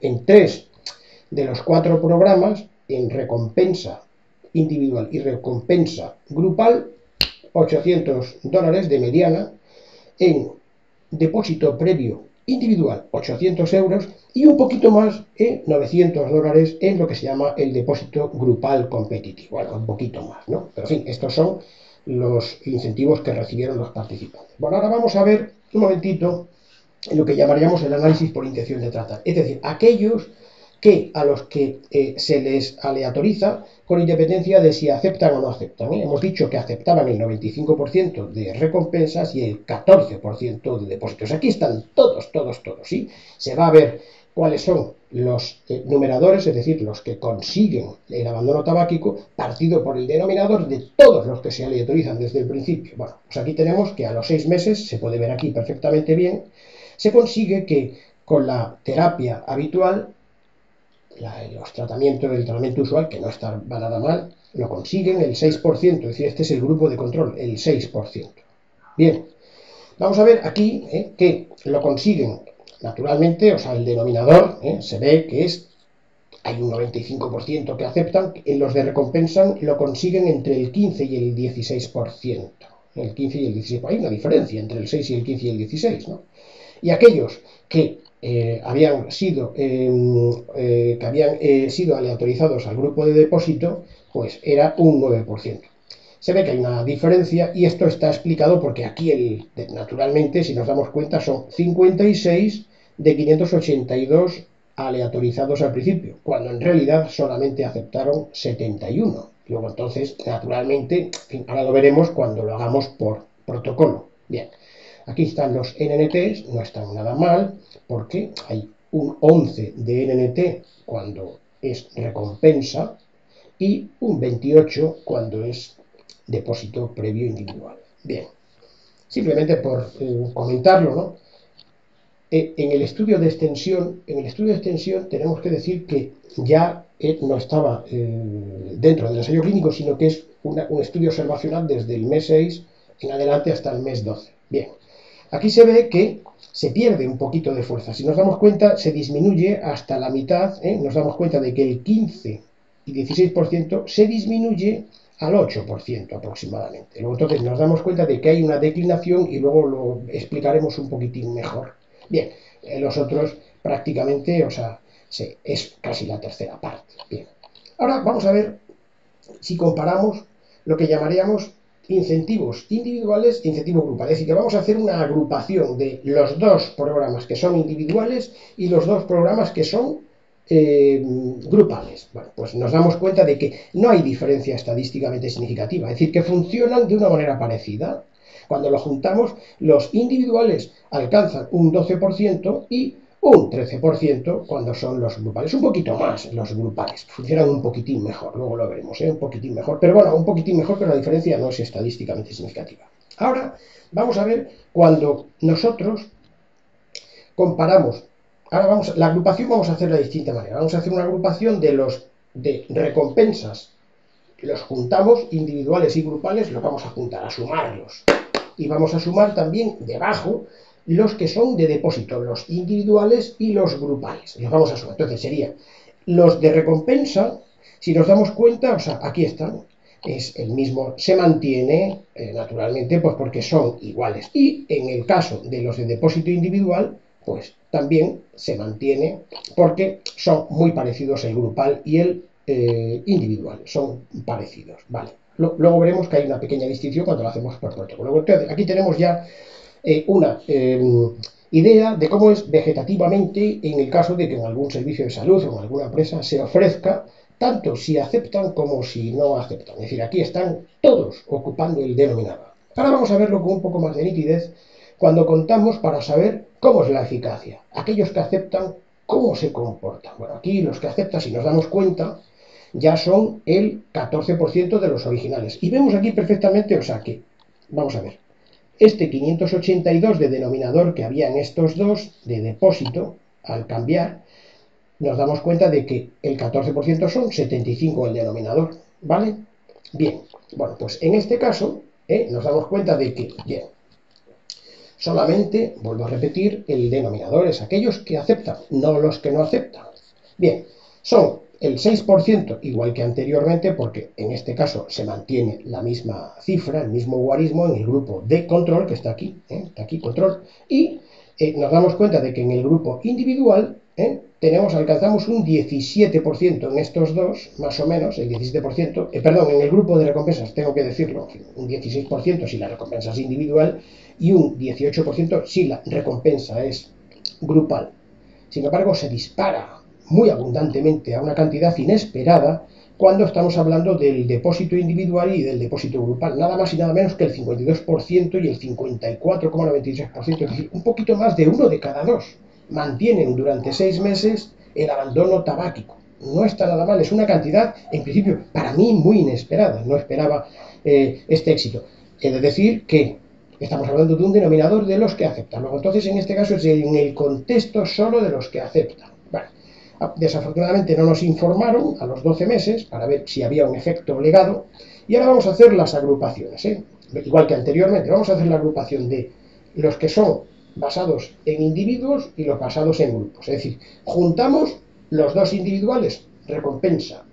en 3 de los 4 programas, en recompensa individual y recompensa grupal, $800 de mediana, en depósito previo individual 800 euros y un poquito más, $900 en lo que se llama el depósito grupal competitivo. Bueno, un poquito más, ¿no? Pero en fin, estos son los incentivos que recibieron los participantes. Bueno, ahora vamos a ver un momentito en lo que llamaríamos el análisis por intención de tratar. Es decir, aquellos que a los que se les aleatoriza con independencia de si aceptan o no aceptan. Hemos dicho que aceptaban el 95% de recompensas y el 14% de depósitos. Aquí están todos, ¿sí? Se va a ver cuáles son los numeradores, es decir, los que consiguen el abandono tabáquico, partido por el denominador de todos los que se aleatorizan desde el principio. Bueno, pues aquí tenemos que a los 6 meses, se puede ver aquí perfectamente bien, se consigue que con la terapia habitual, el tratamiento usual, que no está nada mal, lo consiguen el 6%, es decir, este es el grupo de control, el 6%. Bien, vamos a ver aquí que lo consiguen naturalmente, o sea, el denominador se ve que hay un 95% que aceptan, en los de recompensan lo consiguen entre el 15 y el 16%. El 15 y el 16%. Hay una diferencia entre el 6 y el 15 y el 16, ¿no? Y aquellos que habían sido aleatorizados al grupo de depósito, pues era un 9%. Se ve que hay una diferencia y esto está explicado porque aquí, naturalmente, si nos damos cuenta, son 56 de 582 aleatorizados al principio, cuando en realidad solamente aceptaron 71. Luego entonces, naturalmente, en fin, ahora lo veremos cuando lo hagamos por protocolo. Bien, aquí están los NNTs, no están nada mal, porque hay un 11 de NNT cuando es recompensa y un 28 cuando es depósito previo individual. Bien, simplemente por comentarlo, ¿no? En el estudio de extensión, tenemos que decir que ya no estaba dentro del ensayo clínico, sino que es un estudio observacional desde el mes 6 en adelante hasta el mes 12. Bien, aquí se ve que se pierde un poquito de fuerza. Si nos damos cuenta, se disminuye hasta la mitad, nos damos cuenta de que el 15 y 16% se disminuye al 8% aproximadamente. Luego entonces nos damos cuenta de que hay una declinación y luego lo explicaremos un poquitín mejor. Bien, los otros prácticamente, o sea, es casi la tercera parte. Bien, ahora vamos a ver si comparamos lo que llamaríamos incentivos individuales e incentivos grupales. Es decir, que vamos a hacer una agrupación de los dos programas que son individuales y los dos programas que son grupales. Bueno, pues nos damos cuenta de que no hay diferencia estadísticamente significativa, es decir, que funcionan de una manera parecida. Cuando lo juntamos, los individuales alcanzan un 12% y un 13% cuando son los grupales. Un poquito más los grupales. Funcionan un poquitín mejor, luego lo veremos, un poquitín mejor. Pero bueno, un poquitín mejor, pero la diferencia no es estadísticamente significativa. Ahora vamos a ver cuando nosotros comparamos. Ahora la agrupación vamos a hacerla de distinta manera. Vamos a hacer una agrupación de los de recompensas. Los juntamos, individuales y grupales, los vamos a juntar, a sumarlos. Y vamos a sumar también debajo los que son de depósito, los individuales y los grupales. Los vamos a sumar. Entonces serían los de recompensa, si nos damos cuenta, o sea, aquí están, es el mismo, se mantiene naturalmente, pues porque son iguales. Y en el caso de los de depósito individual, pues también se mantiene porque son muy parecidos el grupal y el individual, son parecidos, ¿vale? Luego veremos que hay una pequeña distinción cuando lo hacemos por protocolo. Entonces, aquí tenemos ya una idea de cómo es vegetativamente en el caso de que en algún servicio de salud o en alguna empresa se ofrezca, tanto si aceptan como si no aceptan. Es decir, aquí están todos ocupando el denominador. Ahora vamos a verlo con un poco más de nitidez cuando contamos para saber cómo es la eficacia. Aquellos que aceptan, cómo se comportan. Bueno, aquí los que aceptan, si nos damos cuenta, ya son el 14% de los originales. Y vemos aquí perfectamente, o sea que, vamos a ver, este 582 de denominador que había en estos dos de depósito, al cambiar, nos damos cuenta de que el 14% son 75 el denominador, ¿vale? Bien, bueno, pues en este caso nos damos cuenta de que, bien, solamente, vuelvo a repetir, el denominador es aquellos que aceptan, no los que no aceptan. Bien, son el 6% igual que anteriormente, porque en este caso se mantiene la misma cifra, el mismo guarismo en el grupo de control, que está aquí control, y nos damos cuenta de que en el grupo individual alcanzamos un 17% en estos dos, más o menos, el 17%, perdón, en el grupo de recompensas, tengo que decirlo, un 16% si la recompensa es individual y un 18% si la recompensa es grupal. Sin embargo, se dispara muy abundantemente a una cantidad inesperada cuando estamos hablando del depósito individual y del depósito grupal, nada más y nada menos que el 52% y el 54,93%, es decir, un poquito más de uno de cada dos mantienen durante 6 meses el abandono tabáquico. No está nada mal, es una cantidad, en principio, para mí muy inesperada, no esperaba este éxito. He de decir que estamos hablando de un denominador de los que aceptan. Luego, entonces, en este caso es en el contexto solo de los que aceptan. Bueno, desafortunadamente no nos informaron a los 12 meses para ver si había un efecto legado. Y ahora vamos a hacer las agrupaciones, igual que anteriormente. Vamos a hacer la agrupación de los que son basados en individuos y los basados en grupos. Es decir, juntamos los dos individuales, recompensa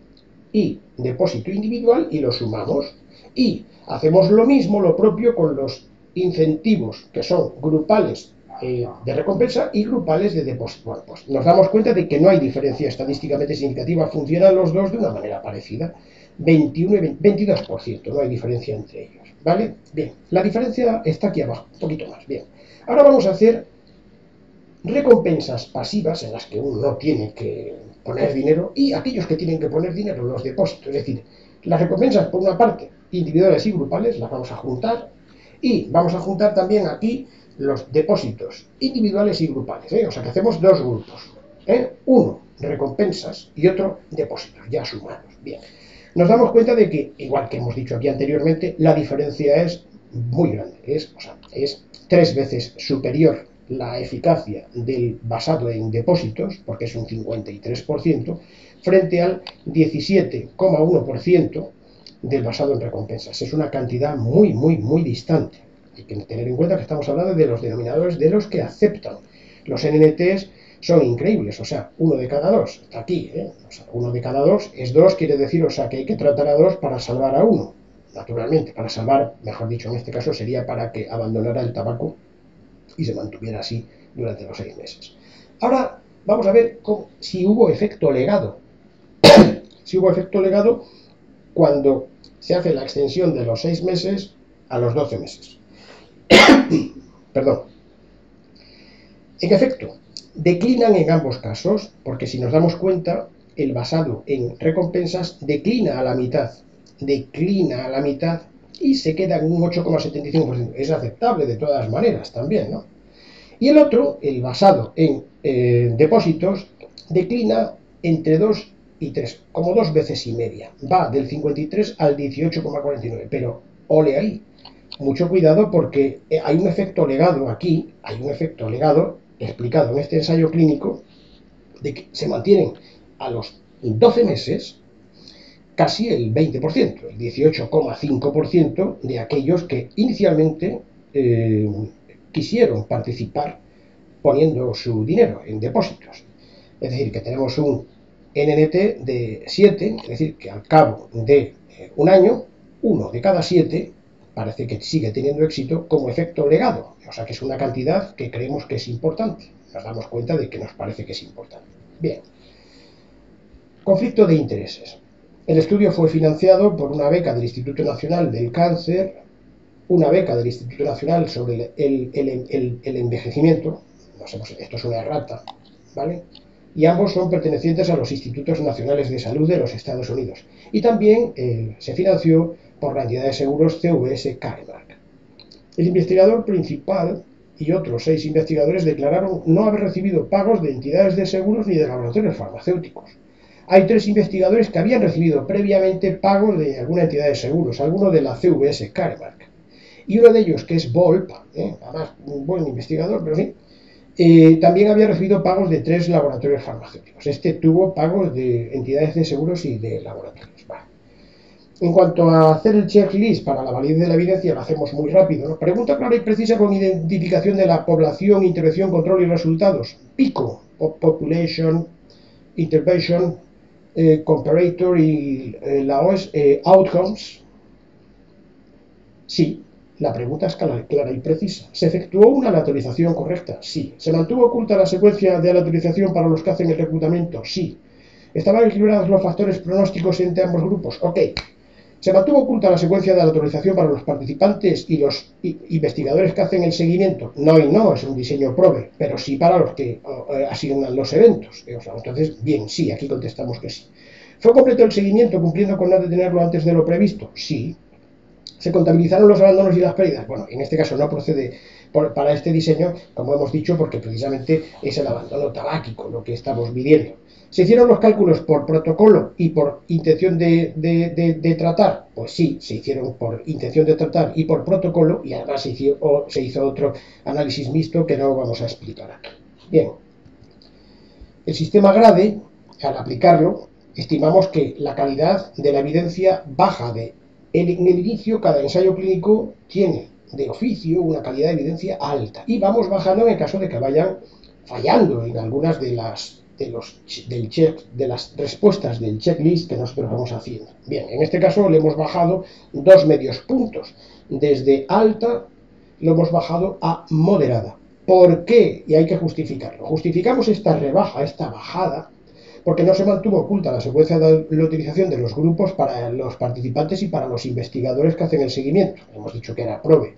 y depósito individual, y los sumamos. Y hacemos lo mismo, lo propio, con los incentivos que son grupales de recompensa y grupales de depósito. Bueno, pues nos damos cuenta de que no hay diferencia estadísticamente significativa, funcionan los dos de una manera parecida, 21 y 22%, no hay diferencia entre ellos, ¿vale? Bien, la diferencia está aquí abajo, un poquito más, bien. Ahora vamos a hacer recompensas pasivas en las que uno no tiene que poner dinero y aquellos que tienen que poner dinero, los depósitos, es decir, las recompensas por una parte individuales y grupales las vamos a juntar y vamos a juntar también aquí los depósitos individuales y grupales, o sea que hacemos dos grupos, uno recompensas y otro depósitos, ya sumados. Bien, nos damos cuenta de que, igual que hemos dicho aquí anteriormente, la diferencia es muy grande, es 3 veces superior la eficacia del basado en depósitos, porque es un 53%, frente al 17,1% del basado en recompensas. Es una cantidad muy, muy, muy distante. Hay que tener en cuenta que estamos hablando de los denominadores de los que aceptan. Los NNTs son increíbles, o sea, uno de cada dos, está aquí, o sea, uno de cada dos es dos, quiere decir, o sea, que hay que tratar a dos para salvar a uno, naturalmente, para salvar, mejor dicho, en este caso sería para que abandonara el tabaco y se mantuviera así durante los 6 meses. Ahora vamos a ver si hubo efecto legado. Si hubo efecto legado cuando se hace la extensión de los 6 meses a los 12 meses. Perdón. En efecto, declinan en ambos casos, porque si nos damos cuenta, el basado en recompensas declina a la mitad y se queda en un 8,75%. Es aceptable de todas maneras también, ¿no? Y el otro, el basado en depósitos, declina entre 2 y 3, como 2 veces y media. Va del 53 al 18,49, pero ole ahí. Mucho cuidado porque hay un efecto legado aquí, hay un efecto legado explicado en este ensayo clínico de que se mantienen a los 12 meses casi el 20%, el 18,5% de aquellos que inicialmente quisieron participar poniendo su dinero en depósitos. Es decir, que tenemos un NNT de 7, es decir, que al cabo de un año, uno de cada 7 parece que sigue teniendo éxito como efecto legado. O sea que es una cantidad que creemos que es importante. Nos damos cuenta de que nos parece que es importante. Bien. Conflicto de intereses. El estudio fue financiado por una beca del Instituto Nacional del Cáncer, una beca del Instituto Nacional sobre el envejecimiento, no sé, esto es una errata, ¿vale? Y ambos son pertenecientes a los Institutos Nacionales de Salud de los Estados Unidos. Y también se financió por la entidad de seguros CVS Caremark. El investigador principal y otros 6 investigadores declararon no haber recibido pagos de entidades de seguros ni de laboratorios farmacéuticos. Hay 3 investigadores que habían recibido previamente pagos de alguna entidad de seguros, alguno de la CVS Caremark. Y uno de ellos, que es Volp, además un buen investigador, pero sí, también había recibido pagos de 3 laboratorios farmacéuticos. Este tuvo pagos de entidades de seguros y de laboratorios. Vale. En cuanto a hacer el checklist para la validez de la evidencia, lo hacemos muy rápido, ¿no? Pregunta clara y precisa con identificación de la población, intervención, control y resultados. PICO, Population, Intervention, Comparator y la OS, Outcomes. Sí. La pregunta es clara y precisa. ¿Se efectuó una aleatorización correcta? Sí. ¿Se mantuvo oculta la secuencia de aleatorización para los que hacen el reclutamiento? Sí. ¿Estaban equilibrados los factores pronósticos entre ambos grupos? Ok. Se mantuvo oculta la secuencia de la autorización para los participantes y los investigadores que hacen el seguimiento. No y no, es un diseño PROVE, pero sí para los que asignan los eventos. Entonces, bien, sí, aquí contestamos que sí. ¿Fue completo el seguimiento cumpliendo con no detenerlo antes de lo previsto? Sí. ¿Se contabilizaron los abandonos y las pérdidas? Bueno, en este caso no procede para este diseño, como hemos dicho, porque precisamente es el abandono tabáquico lo que estamos midiendo. ¿Se hicieron los cálculos por protocolo y por intención de tratar? Pues sí, se hicieron por intención de tratar y por protocolo, y además se hizo otro análisis mixto que no vamos a explicar aquí. Bien, el sistema GRADE, al aplicarlo, estimamos que la calidad de la evidencia baja en el inicio. Cada ensayo clínico tiene de oficio una calidad de evidencia alta y vamos bajando en el caso de que vayan fallando en algunas de las respuestas del checklist que nosotros vamos haciendo. Bien, en este caso le hemos bajado 2 medios puntos. Desde alta lo hemos bajado a moderada. ¿Por qué? Y hay que justificarlo. Justificamos esta rebaja, esta bajada, porque no se mantuvo oculta la secuencia de la utilización de los grupos para los participantes y para los investigadores que hacen el seguimiento. Hemos dicho que era PROVE.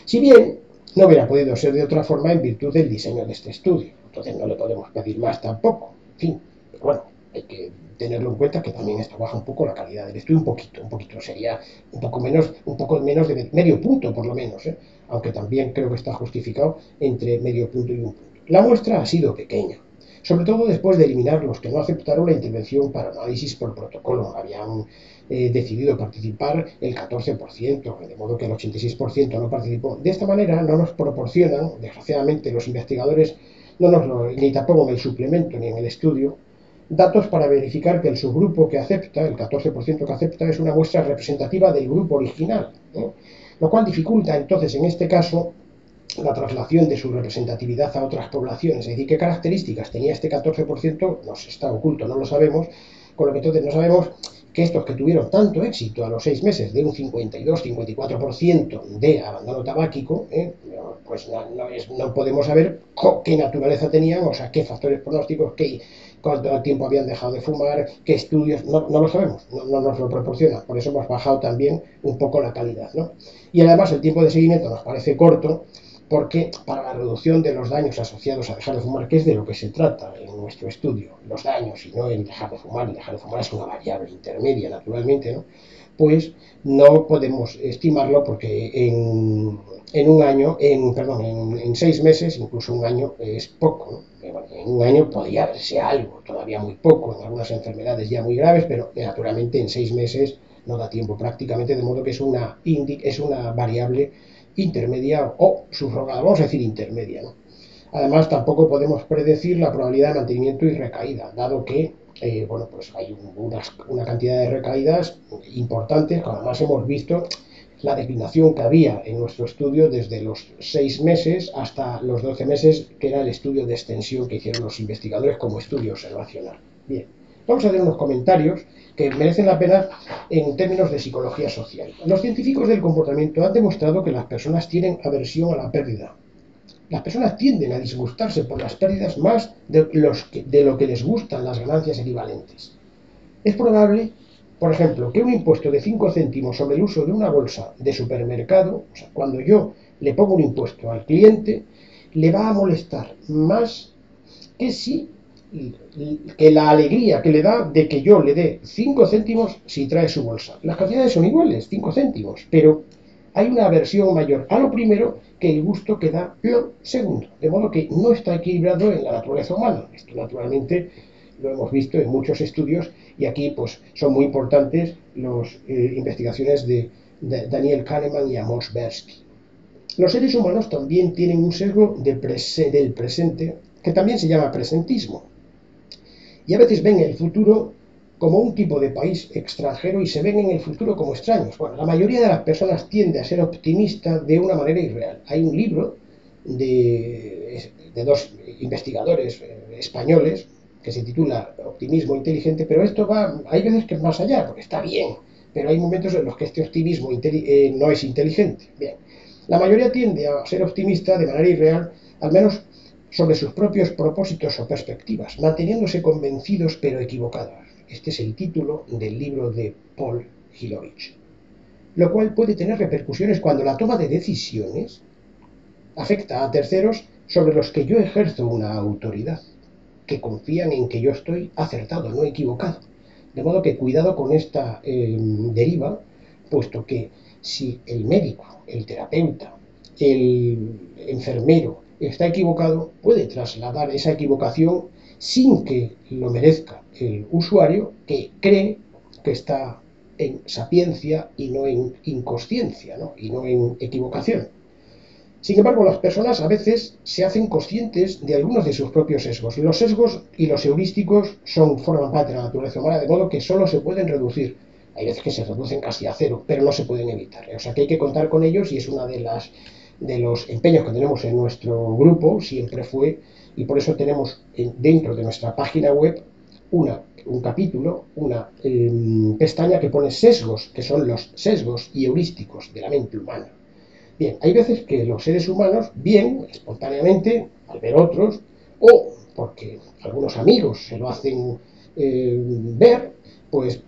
Si bien no hubiera podido ser de otra forma en virtud del diseño de este estudio. Entonces no le podemos pedir más tampoco. En fin, pero bueno, hay que tenerlo en cuenta que también esto baja un poco la calidad del estudio, un poquito, sería un poco menos de medio punto por lo menos, aunque también creo que está justificado entre medio punto y un punto. La muestra ha sido pequeña, sobre todo después de eliminar los que no aceptaron la intervención para análisis por protocolo. Habían decidido participar el 14%, de modo que el 86% no participó. De esta manera no nos proporcionan, desgraciadamente los investigadores no nos lo, ni tampoco en el suplemento ni en el estudio, datos para verificar que el subgrupo que acepta, el 14% que acepta, es una muestra representativa del grupo original, lo cual dificulta entonces en este caso la traslación de su representatividad a otras poblaciones. Es decir, qué características tenía este 14%, nos está oculto, no lo sabemos, con lo que entonces no sabemos que estos que tuvieron tanto éxito a los 6 meses de un 52-54% de abandono tabáquico, pues no podemos saber qué naturaleza tenían, o sea, qué factores pronósticos, cuánto tiempo habían dejado de fumar, qué estudios, no lo sabemos, no nos lo proporciona. Por eso hemos bajado también un poco la calidad, ¿no? Y además el tiempo de seguimiento nos parece corto, porque para la reducción de los daños asociados a dejar de fumar, que es de lo que se trata en nuestro estudio, los daños y no el dejar de fumar, y dejar de fumar es una variable intermedia, naturalmente, ¿no? Pues no podemos estimarlo porque en un año, en 6 meses, incluso un año es poco, ¿no? Bueno, en un año podría verse algo, todavía muy poco, en algunas enfermedades ya muy graves, pero naturalmente en 6 meses no da tiempo prácticamente, de modo que es una variable intermedia o subrogada, vamos a decir intermedia, ¿no? Además, tampoco podemos predecir la probabilidad de mantenimiento y recaída, dado que bueno, pues hay una cantidad de recaídas importantes, que además hemos visto la declinación que había en nuestro estudio desde los 6 meses hasta los 12 meses, que era el estudio de extensión que hicieron los investigadores como estudio observacional. Bien, vamos a hacer unos comentarios que merecen la pena en términos de psicología social. Los científicos del comportamiento han demostrado que las personas tienen aversión a la pérdida. Las personas tienden a disgustarse por las pérdidas más de lo que les gustan las ganancias equivalentes. Es probable, por ejemplo, que un impuesto de 5 céntimos sobre el uso de una bolsa de supermercado, o sea, cuando yo le pongo un impuesto al cliente, le va a molestar más que la alegría que le da de que yo le dé 5 céntimos si trae su bolsa. Las cantidades son iguales, 5 céntimos, pero hay una aversión mayor a lo primero que el gusto que da lo segundo. De modo que no está equilibrado en la naturaleza humana. Esto naturalmente lo hemos visto en muchos estudios y aquí pues son muy importantes las investigaciones de Daniel Kahneman y Amos Tversky. Los seres humanos también tienen un sesgo del presente que también se llama presentismo. Y a veces ven el futuro como un tipo de país extranjero y se ven en el futuro como extraños. Bueno, la mayoría de las personas tiende a ser optimista de una manera irreal. Hay un libro de 2 investigadores españoles que se titula Optimismo inteligente, pero esto hay veces que es más allá, porque está bien, pero hay momentos en los que este optimismo no es inteligente. Bien, la mayoría tiende a ser optimista de manera irreal, al menos sobre sus propios propósitos o perspectivas, manteniéndose convencidos pero equivocados. Este es el título del libro de Paul Hilovich. lo cual puede tener repercusiones cuando la toma de decisiones afecta a terceros sobre los que yo ejerzo una autoridad, que confían en que yo estoy acertado, no equivocado. De modo que cuidado con esta deriva, puesto que si el médico, el terapeuta, el enfermero está equivocado, puede trasladar esa equivocación sin que lo merezca el usuario, que cree que está en sapiencia y no en inconsciencia, ¿no? Y no en equivocación. Sin embargo, las personas a veces se hacen conscientes de algunos de sus propios sesgos. Los sesgos y los heurísticos forman parte de la naturaleza humana, de modo que solo se pueden reducir. Hay veces que se reducen casi a cero, pero no se pueden evitar. O sea que hay que contar con ellos y es una de los empeños que tenemos en nuestro grupo, siempre fue, y por eso tenemos dentro de nuestra página web un capítulo, una pestaña que pone sesgos, que son los sesgos y heurísticos de la mente humana. Bien, hay veces que los seres humanos, bien, espontáneamente, al ver otros, o porque algunos amigos se lo hacen ver, pues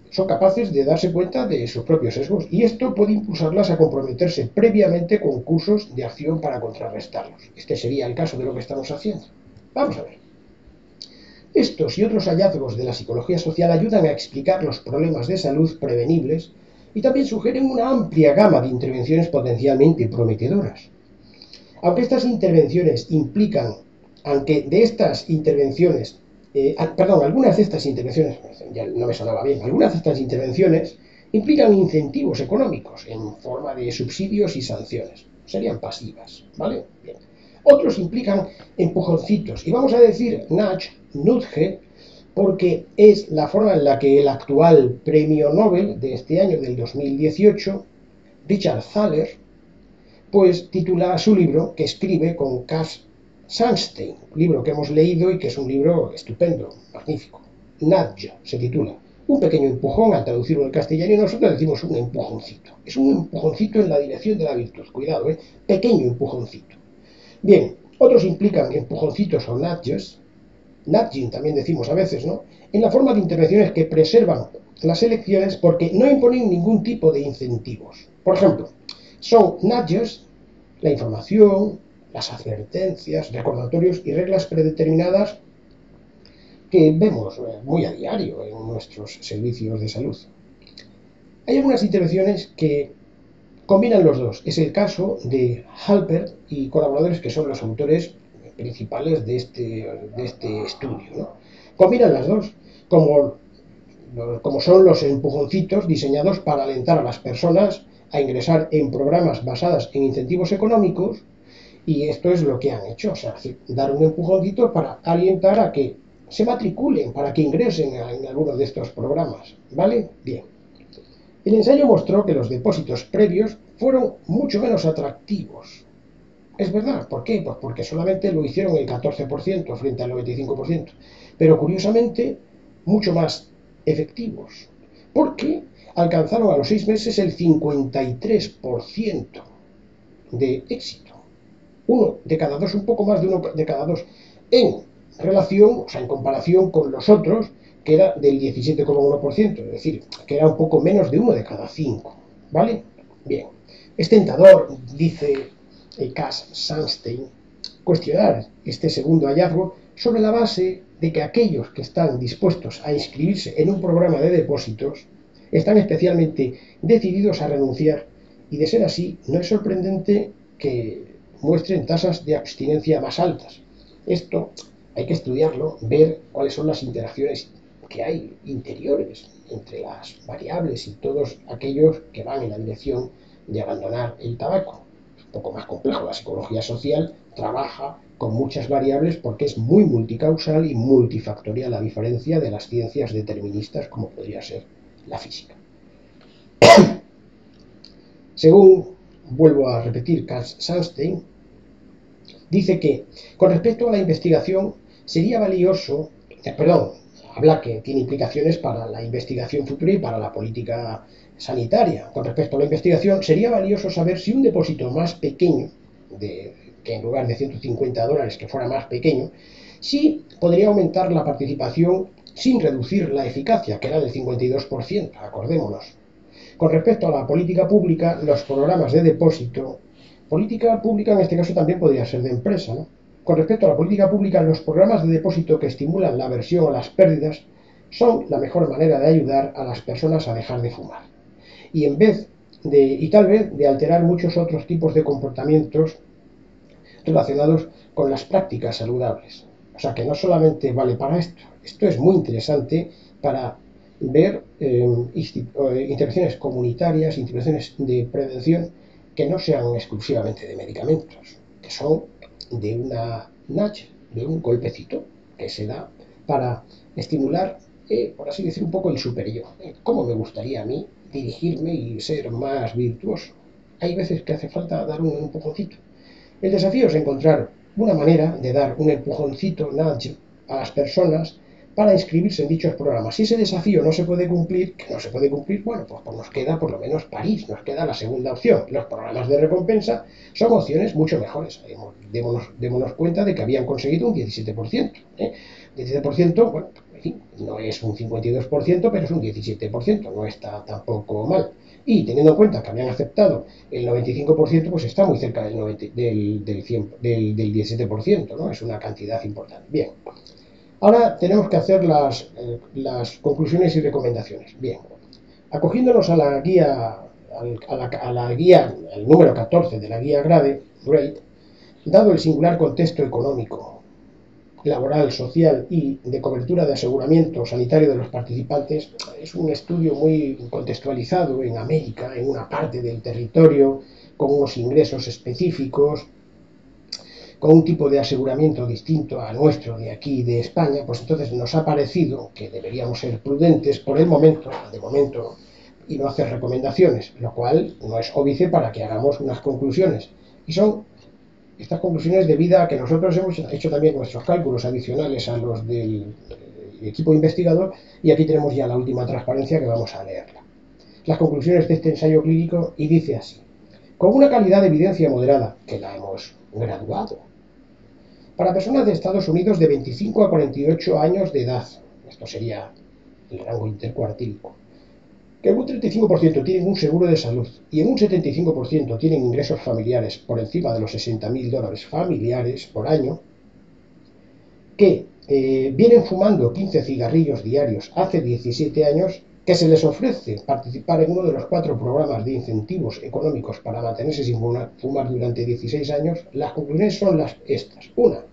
son capaces de darse cuenta de sus propios sesgos y esto puede impulsarlas a comprometerse previamente con cursos de acción para contrarrestarlos. Este sería el caso de lo que estamos haciendo. Vamos a ver. Estos y otros hallazgos de la psicología social ayudan a explicar los problemas de salud prevenibles y también sugieren una amplia gama de intervenciones potencialmente prometedoras. Aunque estas intervenciones implican, aunque de estas intervenciones, algunas de estas intervenciones, ya no me sonaba bien, algunas de estas intervenciones implican incentivos económicos en forma de subsidios y sanciones. Serían pasivas, ¿vale? Bien. Otros implican empujoncitos, y vamos a decir nudge, porque es la forma en la que el actual premio Nobel de este año, del 2018, Richard Thaler, pues titula su libro, que escribe con Cass Sunstein, libro que hemos leído y que es un libro estupendo, magnífico. Nudge se titula. Un pequeño empujón, al traducirlo en castellano, y nosotros decimos un empujoncito. Es un empujoncito en la dirección de la virtud, cuidado, pequeño empujoncito. Bien, otros implican empujoncitos o nudges, nudging también decimos a veces, ¿no? En la forma de intervenciones que preservan las elecciones porque no imponen ningún tipo de incentivos. Por ejemplo, son nudges la información, las advertencias, recordatorios y reglas predeterminadas que vemos muy a diario en nuestros servicios de salud. Hay algunas intervenciones que combinan los dos. Es el caso de Halpert y colaboradores que son los autores principales de este estudio, ¿no? Combinan las dos, como son los empujoncitos diseñados para alentar a las personas a ingresar en programas basados en incentivos económicos, y esto es lo que han hecho, o sea, dar un empujoncito para alentar a que se matriculen, para que ingresen en alguno de estos programas, ¿vale? Bien. El ensayo mostró que los depósitos previos fueron mucho menos atractivos. Es verdad, ¿por qué? Pues porque solamente lo hicieron el 14% frente al 95%, pero curiosamente mucho más efectivos, porque alcanzaron a los 6 meses el 53% de éxito. Uno de cada dos, un poco más de uno de cada dos, en relación, o sea, en comparación con los otros, que era del 17,1%, es decir, que era un poco menos de uno de cada cinco, ¿vale? Bien, es tentador, dice Cass Sunstein, cuestionar este segundo hallazgo sobre la base de que aquellos que están dispuestos a inscribirse en un programa de depósitos están especialmente decididos a renunciar, y de ser así, no es sorprendente que muestren tasas de abstinencia más altas. Esto hay que estudiarlo, ver cuáles son las interacciones que hay interiores entre las variables y todos aquellos que van en la dirección de abandonar el tabaco. Es un poco más complejo, la psicología social trabaja con muchas variables porque es muy multicausal y multifactorial, a diferencia de las ciencias deterministas como podría ser la física. Según, vuelvo a repetir, Cass Sunstein, dice que con respecto a la investigación sería valioso, habla que tiene implicaciones para la investigación futura y para la política sanitaria. Con respecto a la investigación, sería valioso saber si un depósito más pequeño, que en lugar de $150 que fuera más pequeño, sí podría aumentar la participación sin reducir la eficacia, que era del 52%, acordémonos. Con respecto a la política pública, los programas de depósito, política pública en este caso también podría ser de empresa, ¿no? Con respecto a la política pública, los programas de depósito que estimulan la aversión a las pérdidas son la mejor manera de ayudar a las personas a dejar de fumar. Y tal vez de alterar muchos otros tipos de comportamientos relacionados con las prácticas saludables. O sea que no solamente vale para esto es muy interesante para ver intervenciones comunitarias, intervenciones de prevención que no sean exclusivamente de medicamentos, que son de una nudge, de un golpecito que se da para estimular, por así decir, un poco el superior. ¿Cómo me gustaría a mí dirigirme y ser más virtuoso? Hay veces que hace falta dar un empujoncito. El desafío es encontrar una manera de dar un empujoncito, nudge, a las personas para inscribirse en dichos programas. Si ese desafío no se puede cumplir, que no se puede cumplir, bueno, pues nos queda por lo menos París, nos queda la segunda opción. Los programas de recompensa son opciones mucho mejores. Démonos cuenta de que habían conseguido un 17%. 17%, bueno, en fin, no es un 52%, pero es un 17%, no está tampoco mal. Y teniendo en cuenta que habían aceptado el 95%, pues está muy cerca del 17%, ¿no? Es una cantidad importante. Bien, ahora tenemos que hacer las conclusiones y recomendaciones. Bien, acogiéndonos a la guía, al número 14 de la guía GRADE, dado el singular contexto económico, laboral, social y de cobertura de aseguramiento sanitario de los participantes, es un estudio muy contextualizado en América, en una parte del territorio, con unos ingresos específicos, con un tipo de aseguramiento distinto a nuestro de aquí, de España, pues entonces nos ha parecido que deberíamos ser prudentes por el momento, de momento, y no hacer recomendaciones, lo cual no es óbice para que hagamos unas conclusiones. Y son estas conclusiones debido a que nosotros hemos hecho también nuestros cálculos adicionales a los del equipo investigador y aquí tenemos ya la última transparencia que vamos a leerla. Las conclusiones de este ensayo clínico y dice así: con una calidad de evidencia moderada, que la hemos graduado, para personas de Estados Unidos de 25 a 48 años de edad, esto sería el rango intercuartílico, que en un 35% tienen un seguro de salud y en un 75% tienen ingresos familiares por encima de los $60.000 familiares por año, que vienen fumando 15 cigarrillos diarios hace 17 años, que se les ofrece participar en uno de los 4 programas de incentivos económicos para mantenerse sin fumar durante 16 años, las conclusiones son estas. Una,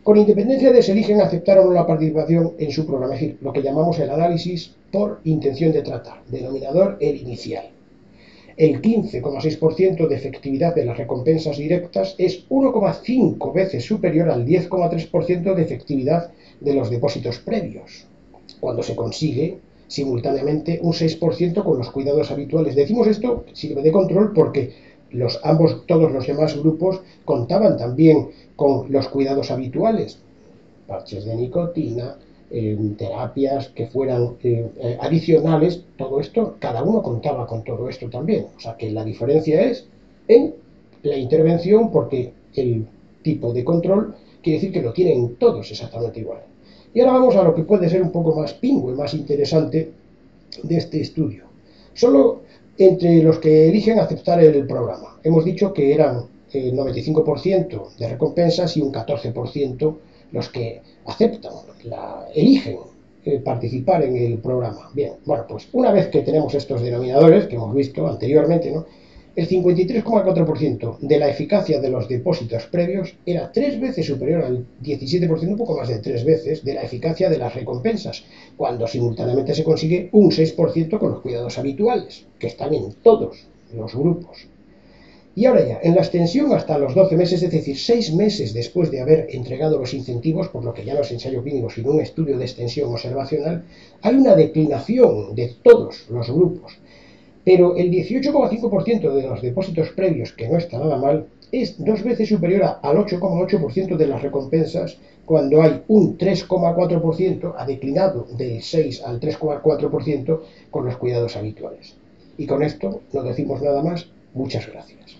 con independencia de si eligen aceptar o no la participación en su programa, es decir, lo que llamamos el análisis por intención de tratar, denominador el inicial. El 15,6% de efectividad de las recompensas directas es 1,5 veces superior al 10,3% de efectividad de los depósitos previos, cuando se consigue simultáneamente un 6% con los cuidados habituales. Decimos esto, sirve de control porque todos los demás grupos contaban también con los cuidados habituales, parches de nicotina, terapias que fueran adicionales, todo esto, cada uno contaba con todo esto también. O sea que la diferencia es en la intervención, porque el tipo de control quiere decir que lo tienen todos exactamente igual. Y ahora vamos a lo que puede ser un poco más pingüe, más interesante de este estudio. Solo entre los que eligen aceptar el programa, hemos dicho que eran el 95% de recompensas y un 14% los que aceptan, eligen participar en el programa. Bien, bueno, pues una vez que tenemos estos denominadores que hemos visto anteriormente, ¿no?, el 53,4% de la eficacia de los depósitos previos era 3 veces superior al 17%, un poco más de 3 veces, de la eficacia de las recompensas, cuando simultáneamente se consigue un 6% con los cuidados habituales, que están en todos los grupos. Y ahora ya, en la extensión hasta los 12 meses, es decir, 6 meses después de haber entregado los incentivos, por lo que ya no es ensayo clínico, sino un estudio de extensión observacional, hay una declinación de todos los grupos. Pero el 18,5% de los depósitos previos, que no está nada mal, es 2 veces superior al 8,8% de las recompensas, cuando hay un 3,4% ha declinado del 6 al 3,4% con los cuidados habituales. Y con esto no decimos nada más. Muchas gracias.